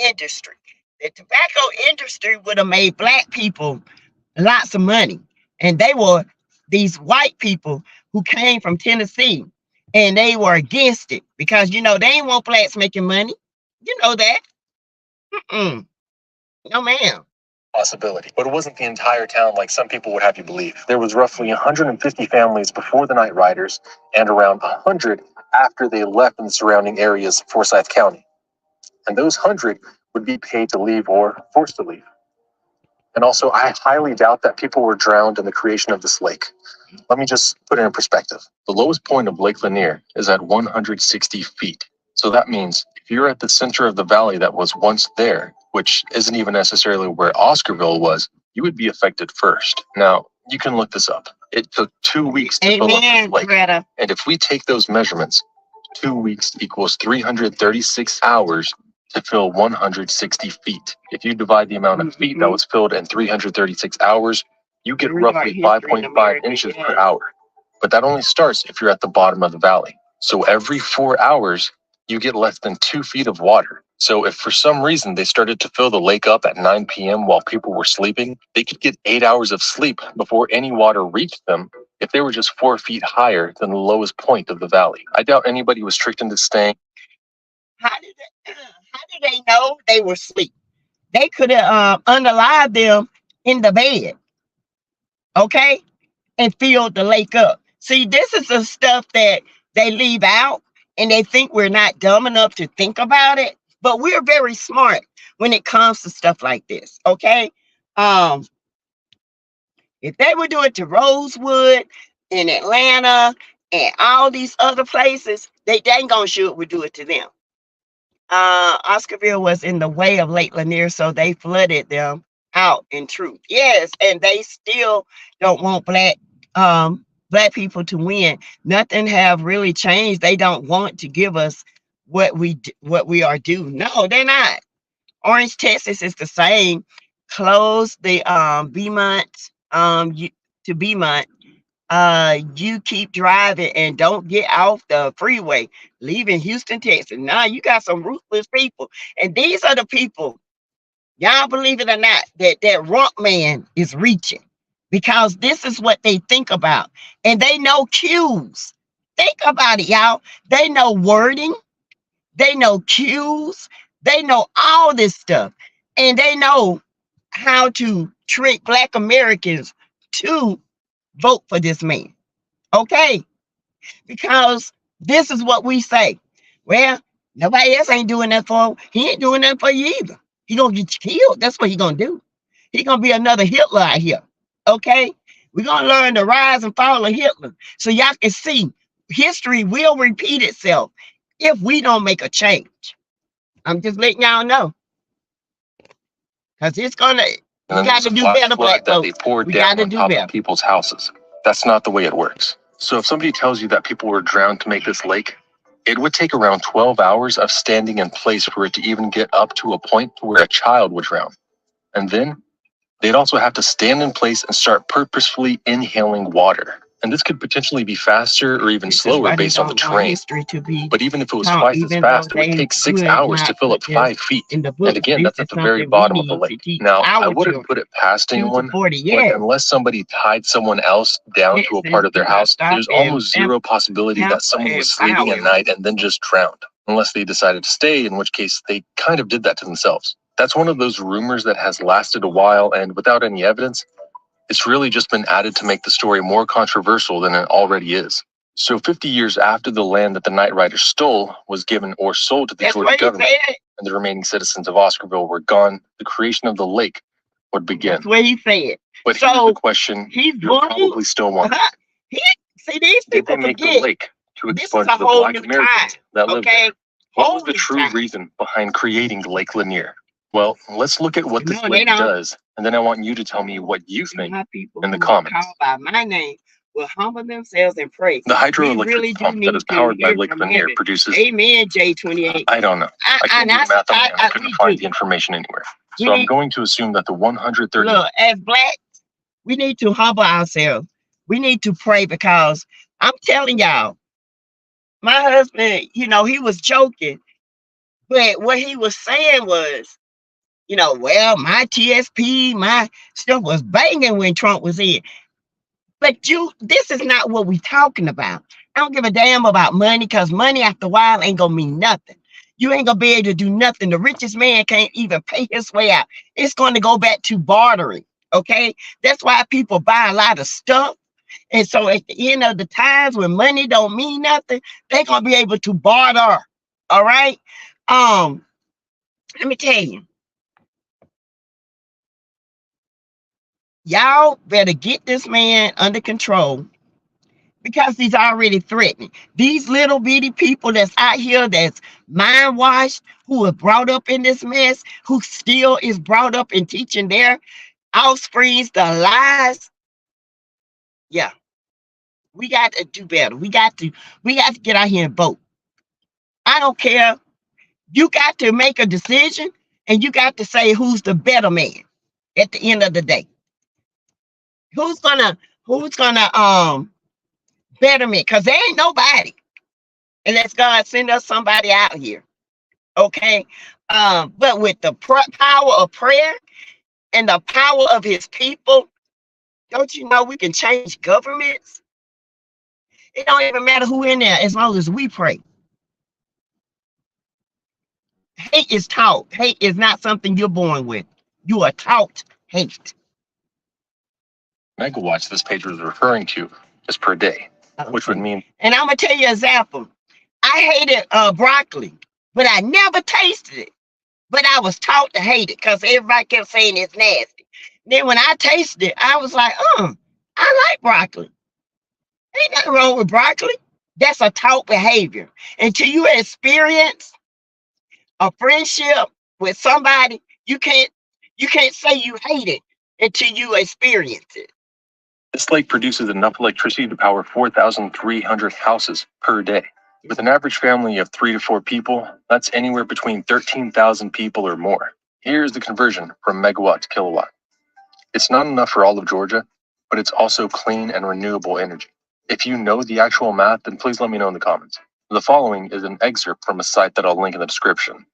Speaker 2: industry. The tobacco industry would have made black people lots of money, and they were these white people who came from Tennessee, and they were against it because you know they ain't want blacks making money. You know that. No, ma'am.
Speaker 7: Possibility, but it wasn't the entire town like some people would have you believe. There was roughly 150 families before the Night Riders and around 100 after they left in the surrounding areas of Forsyth County. And those 100 would be paid to leave or forced to leave. And also, I highly doubt that people were drowned in the creation of this lake. Let me just put it in perspective. The lowest point of Lake Lanier is at 160 feet. So that means if you're at the center of the valley that was once there, which isn't even necessarily where Oscarville was, you would be affected first. Now, you can look this up. It took 2 weeks to fill up this lake.
Speaker 2: Greta.
Speaker 7: And if we take those measurements, 2 weeks equals 336 hours to fill 160 feet. If you divide the amount of feet that was filled in 336 hours, you get roughly 5.5 inches per hour. But that only starts if you're at the bottom of the valley. So every 4 hours, you get less than 2 feet of water. So if for some reason they started to fill the lake up at 9 p.m. while people were sleeping, they could get 8 hours of sleep before any water reached them if they were just 4 feet higher than the lowest point of the valley. I doubt anybody was tricked into staying.
Speaker 2: How did they know they were asleep? They could have unalived them in the bed, okay, and filled the lake up. See, this is the stuff that they leave out, and they think we're not dumb enough to think about it. But we're very smart when it comes to stuff like this, okay? If they would do it to Rosewood in Atlanta and all these other places, they dang gonna sure would do it to them. Oscarville was in the way of Lake Lanier, so they flooded them out in truth. Yes, and they still don't want black people to win. Nothing have really changed. They don't want to give us what we are due. No, they're not. Orange, Texas is the same. Close the Beaumont to Beaumont. You keep driving and don't get off the freeway, leaving Houston, Texas. Now you got some ruthless people, and these are the people, y'all believe it or not, that rump man is reaching, because this is what they think about, and they know cues. Think about it, y'all. They know wording, they know cues, they know all this stuff, and they know how to trick Black Americans to vote for this man. Okay, because this is what we say. Well, nobody else ain't doing that for him. He ain't doing that for you either. He gonna get killed. That's what he gonna do. He gonna be another Hitler out here. Okay, we're gonna learn the rise and fall of Hitler, so y'all can see history will repeat itself if we don't make a change. I'm just letting y'all know, because it's gonna. We got to do better, Black folks.
Speaker 7: They poured
Speaker 2: We
Speaker 7: down
Speaker 2: got to
Speaker 7: on
Speaker 2: do
Speaker 7: top
Speaker 2: better.
Speaker 7: of people's houses. That's not the way it works. So if somebody tells you that people were drowned to make this lake, it would take around 12 hours of standing in place for it to even get up to a point where a child would drown. And then they'd also have to stand in place and start purposefully inhaling water. And this could potentially be faster or even slower based on the terrain. But even if it was twice as fast, it would take 6 hours to fill up 5 feet. And again, that's at the very bottom of the lake. Now, I wouldn't put it past anyone, but unless somebody tied someone else down to a part of their house, there's almost zero possibility that someone was sleeping at night and then just drowned. Unless they decided to stay, in which case they kind of did that to themselves. That's one of those rumors that has lasted a while, and without any evidence, it's really just been added to make the story more controversial than it already is. So 50 years after the land that the Night Riders stole was given or sold to the Georgia government, and the remaining citizens of Oscarville were gone, the creation of the lake would begin.
Speaker 2: That's what he said.
Speaker 7: But here's the question you're probably still wondering.
Speaker 2: See, these people
Speaker 7: did they make the lake to expunge the Black Americans that lived there? What was the true reason behind creating Lake Lanier? Well, let's look at what this lake does, and then I want you to tell me what you think in the comments.
Speaker 2: By my name will humble themselves and pray.
Speaker 7: The hydroelectric pump that is powered by Lake Lanier produces...
Speaker 2: Amen, J28.
Speaker 7: I don't know. I can't do the math on my own. I couldn't find the information anywhere. So I'm going to assume that the 130...
Speaker 2: Look, as Blacks, we need to humble ourselves. We need to pray, because I'm telling y'all, my husband, he was joking, but what he was saying was, well, my TSP, my stuff was banging when Trump was in. But this is not what we're talking about. I don't give a damn about money, because money after a while ain't gonna mean nothing. You ain't gonna be able to do nothing. The richest man can't even pay his way out. It's going to go back to bartering, okay? That's why people buy a lot of stuff. And so at the end of the times when money don't mean nothing, they're gonna be able to barter, all right? Let me tell you. Y'all better get this man under control, because he's already threatening. These little bitty people that's out here that's mind washed, who are brought up in this mess, who still is brought up in teaching their offsprings the lies. Yeah, we got to do better. We got to get out here and vote. I don't care. You got to make a decision, and you got to say who's the better man at the end of the day. Who's gonna better me? Because there ain't nobody unless God send us somebody out here. Okay. But with the power of prayer and the power of his people, don't you know we can change governments? It don't even matter who in there as long as we pray. Hate is taught. Hate is not something you're born with. You are taught hate.
Speaker 7: Megawatts this page was referring to is per day, which would mean...
Speaker 2: And I'm going to tell you an example. I hated broccoli, but I never tasted it. But I was taught to hate it because everybody kept saying it's nasty. Then when I tasted it, I was like, I like broccoli. Ain't nothing wrong with broccoli. That's a taught behavior. Until you experience a friendship with somebody, you can't say you hate it until you experience it.
Speaker 7: This lake produces enough electricity to power 4,300 houses per day. With an average family of 3 to 4 people, that's anywhere between 13,000 people or more. Here's the conversion from megawatt to kilowatt. It's not enough for all of Georgia, but it's also clean and renewable energy. If you know the actual math, then please let me know in the comments. The following is an excerpt from a site that I'll link in the description.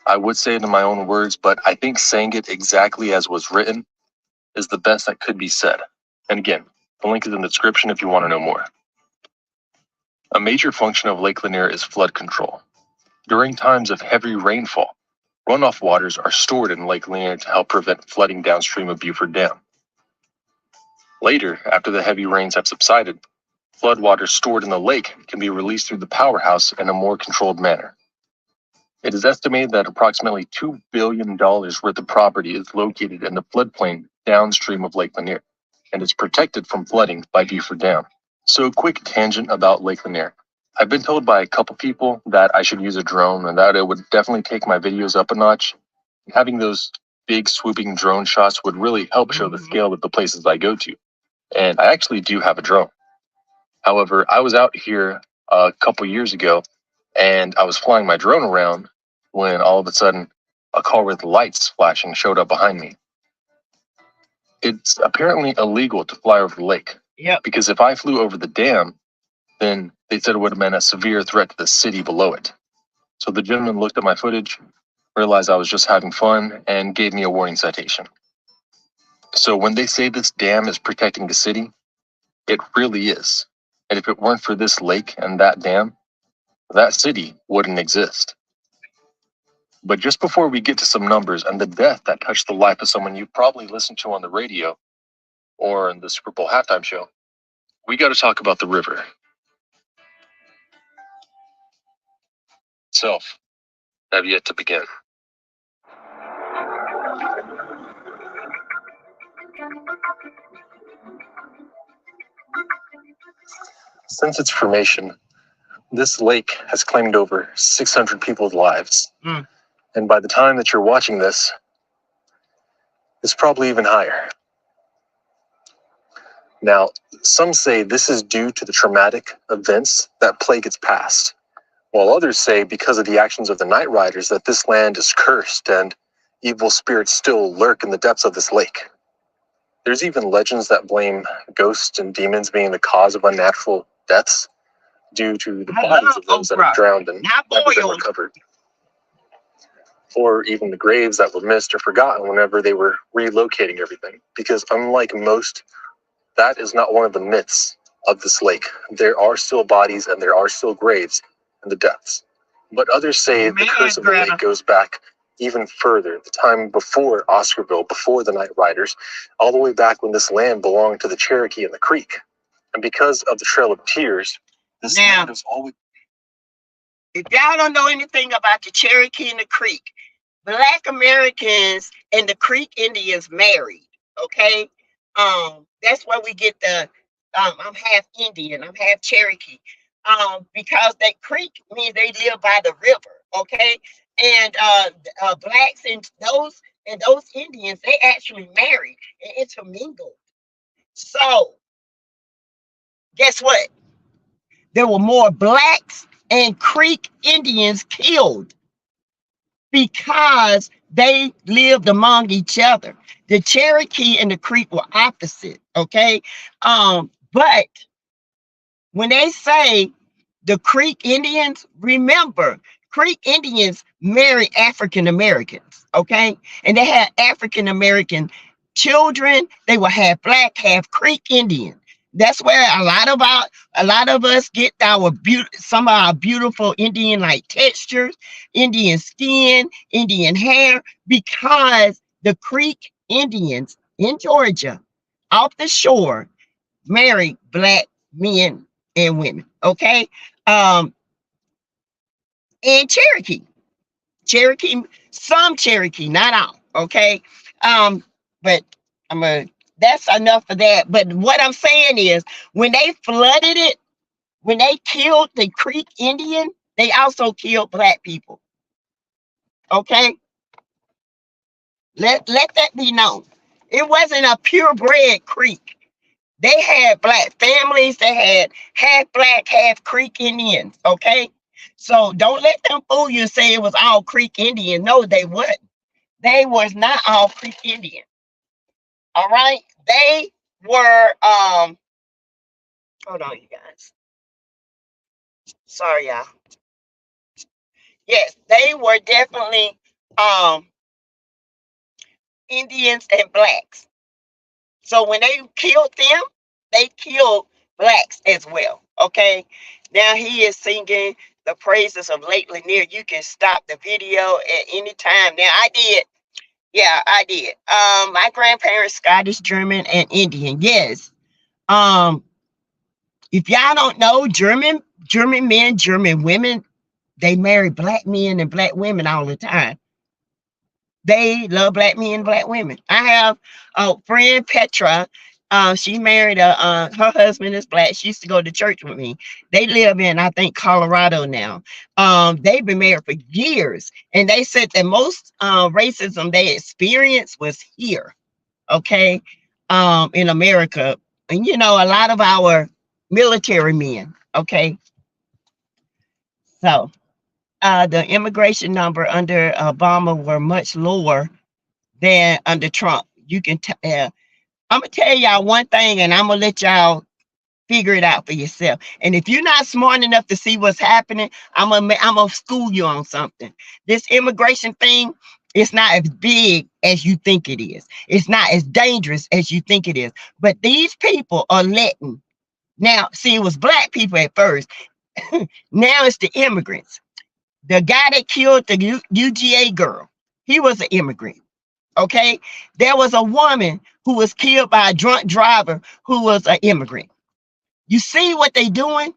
Speaker 7: I would say it in my own words, but I think saying it exactly as was written is the best that could be said. And again, the link is in the description if you want to know more. A major function of Lake Lanier is flood control. During times of heavy rainfall, runoff waters are stored in Lake Lanier to help prevent flooding downstream of Beaufort Dam. Later, after the heavy rains have subsided, floodwaters stored in the lake can be released through the powerhouse in a more controlled manner. It is estimated that approximately $2 billion worth of property is located in the floodplain downstream of Lake Lanier, and is protected from flooding by Beaufort Dam. So a quick tangent about Lake Lanier. I've been told by a couple people that I should use a drone and that it would definitely take my videos up a notch. Having those big swooping drone shots would really help show the scale of the places I go to. And I actually do have a drone. However, I was out here a couple years ago and I was flying my drone around when all of a sudden a car with lights flashing showed up behind me. It's apparently illegal to fly over the lake.
Speaker 2: Yep.
Speaker 7: Because if I flew over the dam, then they said it would have been a severe threat to the city below it. So the gentleman looked at my footage, realized I was just having fun, and gave me a warning citation. So when they say this dam is protecting the city, it really is. And if it weren't for this lake and that dam, that city wouldn't exist. But just before we get to some numbers and the death that touched the life of someone you probably listened to on the radio or in the Super Bowl halftime show, we got to talk about the river. Self, have yet to begin. Since its formation, this lake has claimed over 600 people's lives. And by the time that you're watching this, it's probably even higher. Now, some say this is due to the traumatic events that plague its past, while others say because of the actions of the Night Riders that this land is cursed and evil spirits still lurk in the depths of this lake. There's even legends that blame ghosts and demons being the cause of unnatural deaths due to the bodies of those that have drowned and never been recovered. Or even the graves that were missed or forgotten whenever they were relocating everything. Because unlike most, that is not one of the myths of this lake. There are still bodies and there are still graves in the depths. But others say the curse of the lake goes back even further, the time before Oscarville, before the Night Riders, all the way back when this land belonged to the Cherokee and the Creek. And because of the Trail of Tears, this land has always...
Speaker 2: If y'all don't know anything about the Cherokee and the Creek, Black Americans and the Creek Indians married, okay? That's where we get the, I'm half Indian, I'm half Cherokee. Because that creek means they live by the river, okay? And blacks and those Indians, they actually married and intermingled. So, guess what? There were more blacks and Creek Indians killed because they lived among each other. The Cherokee and the Creek were opposite, okay? But when they say the Creek Indians, remember, Creek Indians marry African Americans, okay? And they had African American children. They were half black, half Creek Indian. That's where a lot of us get some of our beautiful Indian-like textures, Indian skin, Indian hair, because the Creek Indians in Georgia, off the shore, married black men and women, okay? And Cherokee, some Cherokee, not all, okay? But That's enough of that. But what I'm saying is, when they flooded it, when they killed the Creek Indian, they also killed black people. Okay? Let that be known. It wasn't a purebred Creek. They had black families. They had half black, half Creek Indians. Okay? So don't let them fool you and say it was all Creek Indian. No, they wouldn't. They was not all Creek Indian. All right? They were, hold on, you guys. Sorry, y'all. Yes, they were definitely Indians and blacks. So when they killed them, they killed blacks as well. Okay. Now he is singing the praises of Lake Lanier. You can stop the video at any time. Now I did. Yeah, I did. My grandparents, Scottish, German, and Indian. Yes. If y'all don't know, German men, German women, they marry black men and black women all the time. They love black men and black women. I have a friend, Petra. She married her husband is black. She used to go to church with me. They live in, I think, Colorado now. They've been married for years, and they said that most racism they experienced was here, okay, in America. And you know, a lot of our military men, okay. So the immigration number under Obama were much lower than under Trump. You can I'm gonna tell y'all one thing, and I'm gonna let y'all figure it out for yourself. And if you're not smart enough to see what's happening, I'm gonna school you on something. This immigration thing, it's not as big as you think it is. It's not as dangerous as you think it is. But these people are letting. Now, see, it was black people at first. Now it's the immigrants. The guy that killed the UGA girl, he was an immigrant. Okay, there was a woman who was killed by a drunk driver who was an immigrant. You see what they doing?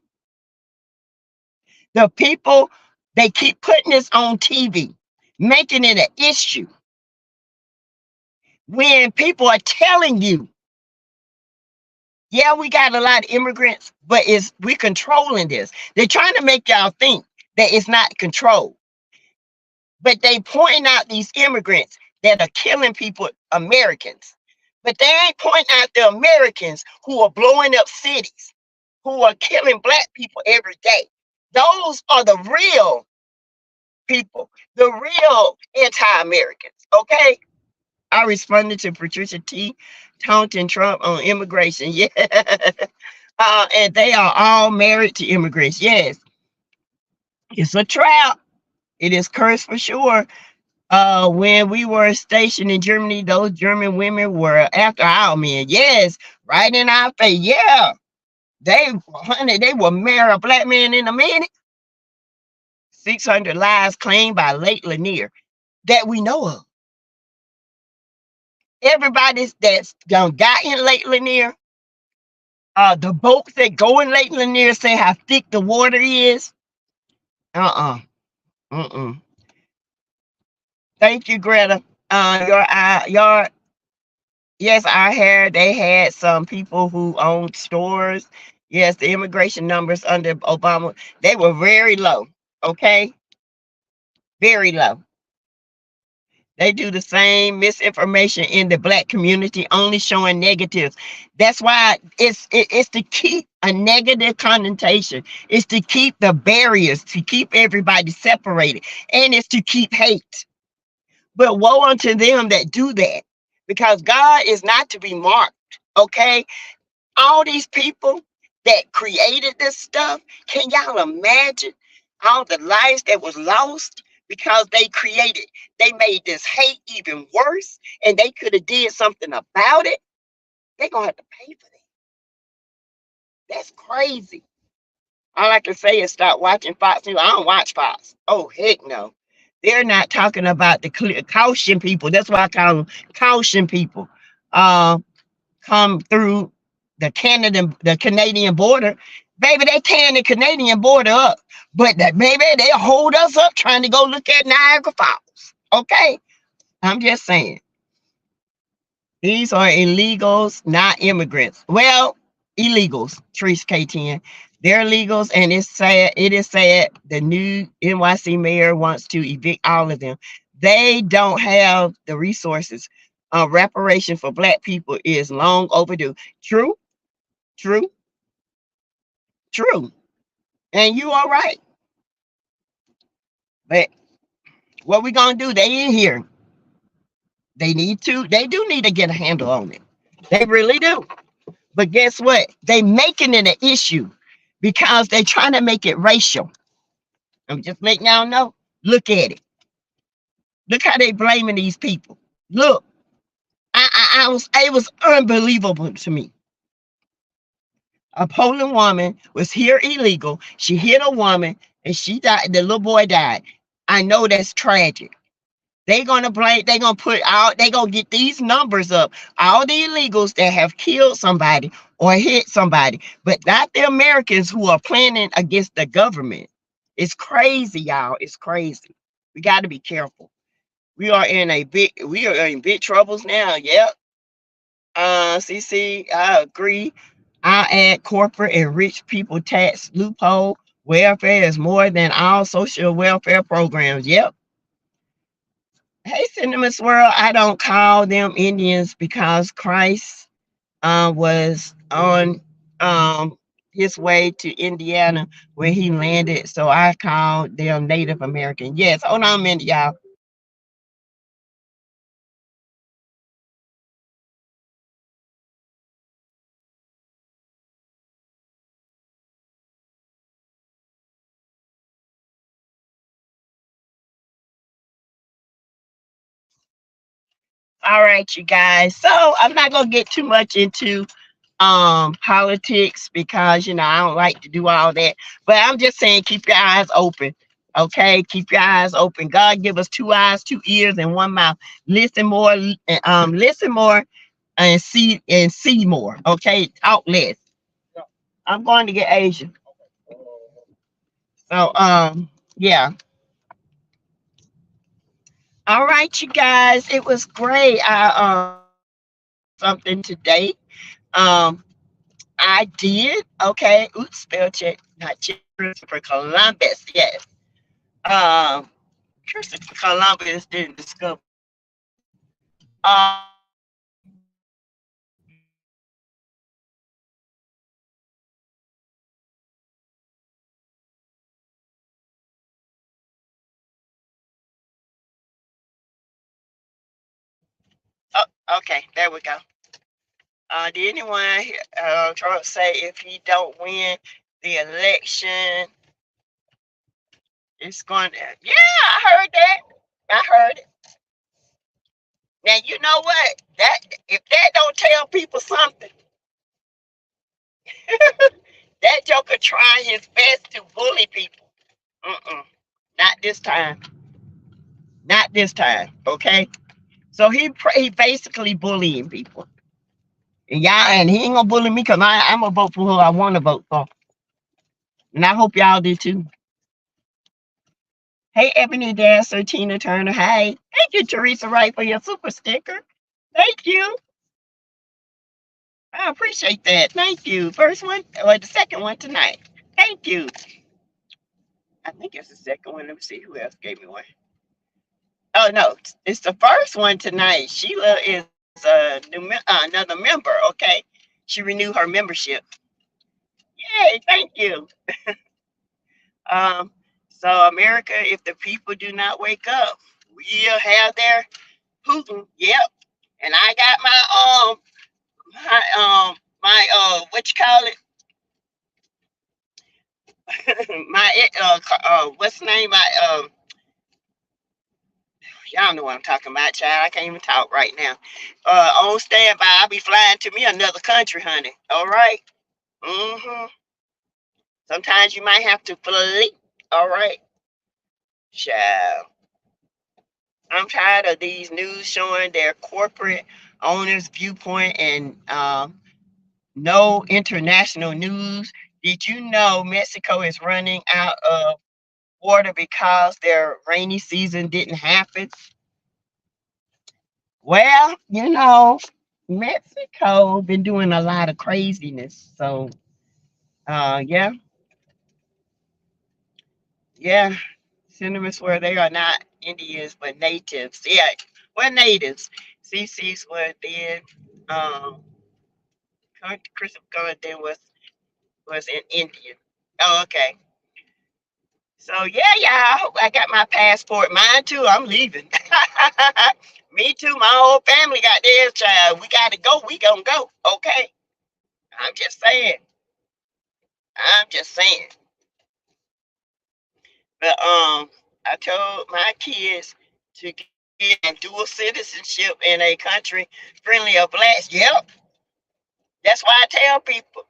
Speaker 2: The people, they keep putting this on TV, making it an issue. When people are telling you, yeah, we got a lot of immigrants, but we're controlling this. They're trying to make y'all think that it's not controlled. But they point out these immigrants that are killing people, Americans. But they ain't pointing out the Americans who are blowing up cities, who are killing black people every day. Those are the real people, the real anti-Americans, okay? I responded to Patricia T. taunting Trump on immigration. Yeah. And they are all married to immigrants. Yes. It's a trap. It is cursed for sure. When we were stationed in Germany, those German women were after our men. Yes, right in our face. Yeah. They will marry a black man in a minute. 600 lives claimed by Lake Lanier that we know of. Everybody that's got in Lake Lanier, the boats that go in Lake Lanier say how thick the water is. Thank you, Greta. Yes, our hair, they had some people who owned stores. Yes, the immigration numbers under Obama, they were very low. Okay, very low. They do the same misinformation in the black community, only showing negatives. That's why it's to keep a negative connotation. It's to keep the barriers, to keep everybody separated, and it's to keep hate. But woe unto them that do that, because God is not to be marked. Okay, all these people that created this stuff, can y'all imagine all the lives that was lost? Because they made this hate even worse, and they could have did something about it. They're gonna have to pay for that. That's crazy. All I can say is stop watching Fox News. I don't watch Fox. Oh, heck no. They're not talking about the caution people. That's why I call them caution people. Come through the Canadian border. Baby, they tearing the Canadian border up. But maybe they'll hold us up trying to go look at Niagara Falls. Okay? I'm just saying. These are illegals, not immigrants. Well, illegals, Trees K10. They're illegals, and it's sad. It is sad. The new NYC mayor wants to evict all of them. They don't have the resources. Reparation for Black people is long overdue. True, true, true. And you are right. But what we gonna do? They in here. They need to. They do need to get a handle on it. They really do. But guess what? They making it an issue because they trying to make it racial. I'm just letting y'all know. Look at it. Look how they blaming these people. Look, it was unbelievable to me. A Poland woman was here illegal. She hit a woman and she died. The little boy died. I know that's tragic. They're gonna blame, they're gonna put out, they're gonna get these numbers up. All the illegals that have killed somebody or hit somebody, but not the Americans who are planning against the government. It's crazy, y'all. It's crazy. We got to be careful. We are in big troubles now. Yep. CC, I agree. I add corporate and rich people tax loophole. Welfare is more than all social welfare programs. Yep. Hey, Cinnamon Swirl, I don't call them Indians because Christ was on his way to Indiana where he landed. So I call them Native American. Yes, hold on a minute, y'all. All right, you guys. So I'm not gonna get too much into politics because I don't like to do all that. But I'm just saying keep your eyes open. Okay, keep your eyes open. God give us 2 eyes, 2 ears, and 1 mouth. Listen more, listen more, and see more. Okay, talk less. I'm going to get Asia. So yeah. All right, you guys. It was great. I something today. Um I did. Okay. Oops, spell check. Not check. Christopher Columbus. Yes. Um, Christopher Columbus didn't discover. Um, okay. There we go. Did anyone Trump say if he don't win the election, it's going to? Yeah, I heard that. I heard it. Now you know what? That if that don't tell people something, that joker trying his best to bully people. Not this time. Not this time. Okay. So he basically bullying people. And y'all, and he ain't gonna bully me because I'm gonna vote for who I want to vote for. And I hope y'all do too. Hey, Ebony Dancer, Tina Turner. Hey. Thank you, Teresa Wright, for your super sticker. Thank you. I appreciate that. Thank you. First one or the second one tonight. Thank you. I think it's the second one. Let me see who else gave me one. Oh no, it's the first one tonight. Sheila is another member. Okay, she renewed her membership. Yay! Thank you. So America, if the people do not wake up, we'll have their Putin. Yep. And I got my what you call it? my what's the name? My y'all know what I'm talking about, child. I can't even talk right now. On standby, I'll be flying to me another country, honey. All right. Sometimes you might have to flee. All right. Child. I'm tired of these news showing their corporate owners' viewpoint and no international news. Did you know Mexico is running out of water because their rainy season didn't happen? Well, Mexico been doing a lot of craziness. So, yeah, yeah. Sentiments where they are not Indians but natives. Yeah, we're natives. CC's were then. Christopher then was an Indian. Oh, okay. So yeah, I hope I got my passport. Mine too. I'm leaving. Me too. My whole family got theirs, child. We got to go. We gonna go. Okay. I'm just saying. I'm just saying. But I told my kids to get dual citizenship in a country friendly of blacks. Yep. That's why I tell people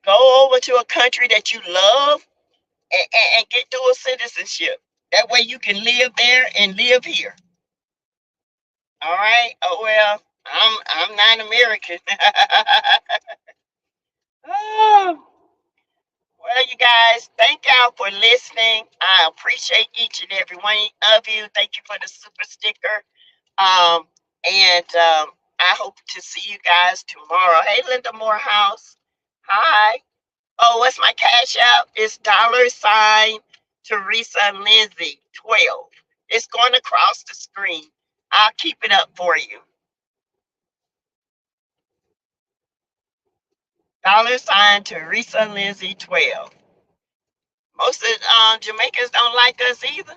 Speaker 2: go over to a country that you love and get dual citizenship. That way you can live there and live here. All right. Oh well, I'm not American. Oh, well, you guys, thank y'all for listening. I appreciate each and every one of you. Thank you for the super sticker. And I hope to see you guys tomorrow. Hey, Linda Morehouse. Hi. Oh, what's my cash out? It's $ Teresa Lindsay 12. It's going across the screen. I'll keep it up for you. $ Teresa Lindsay 12. Most of Jamaicans don't like us either.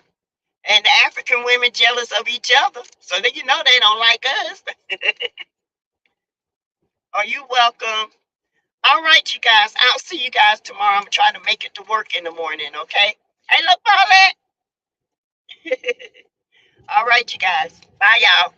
Speaker 2: And the African women jealous of each other. So that you know they don't like us. Are you welcome? All right, you guys. I'll see you guys tomorrow. I'm trying to make it to work in the morning, okay? Hey, look, Paulette. All right, you guys. Bye, y'all.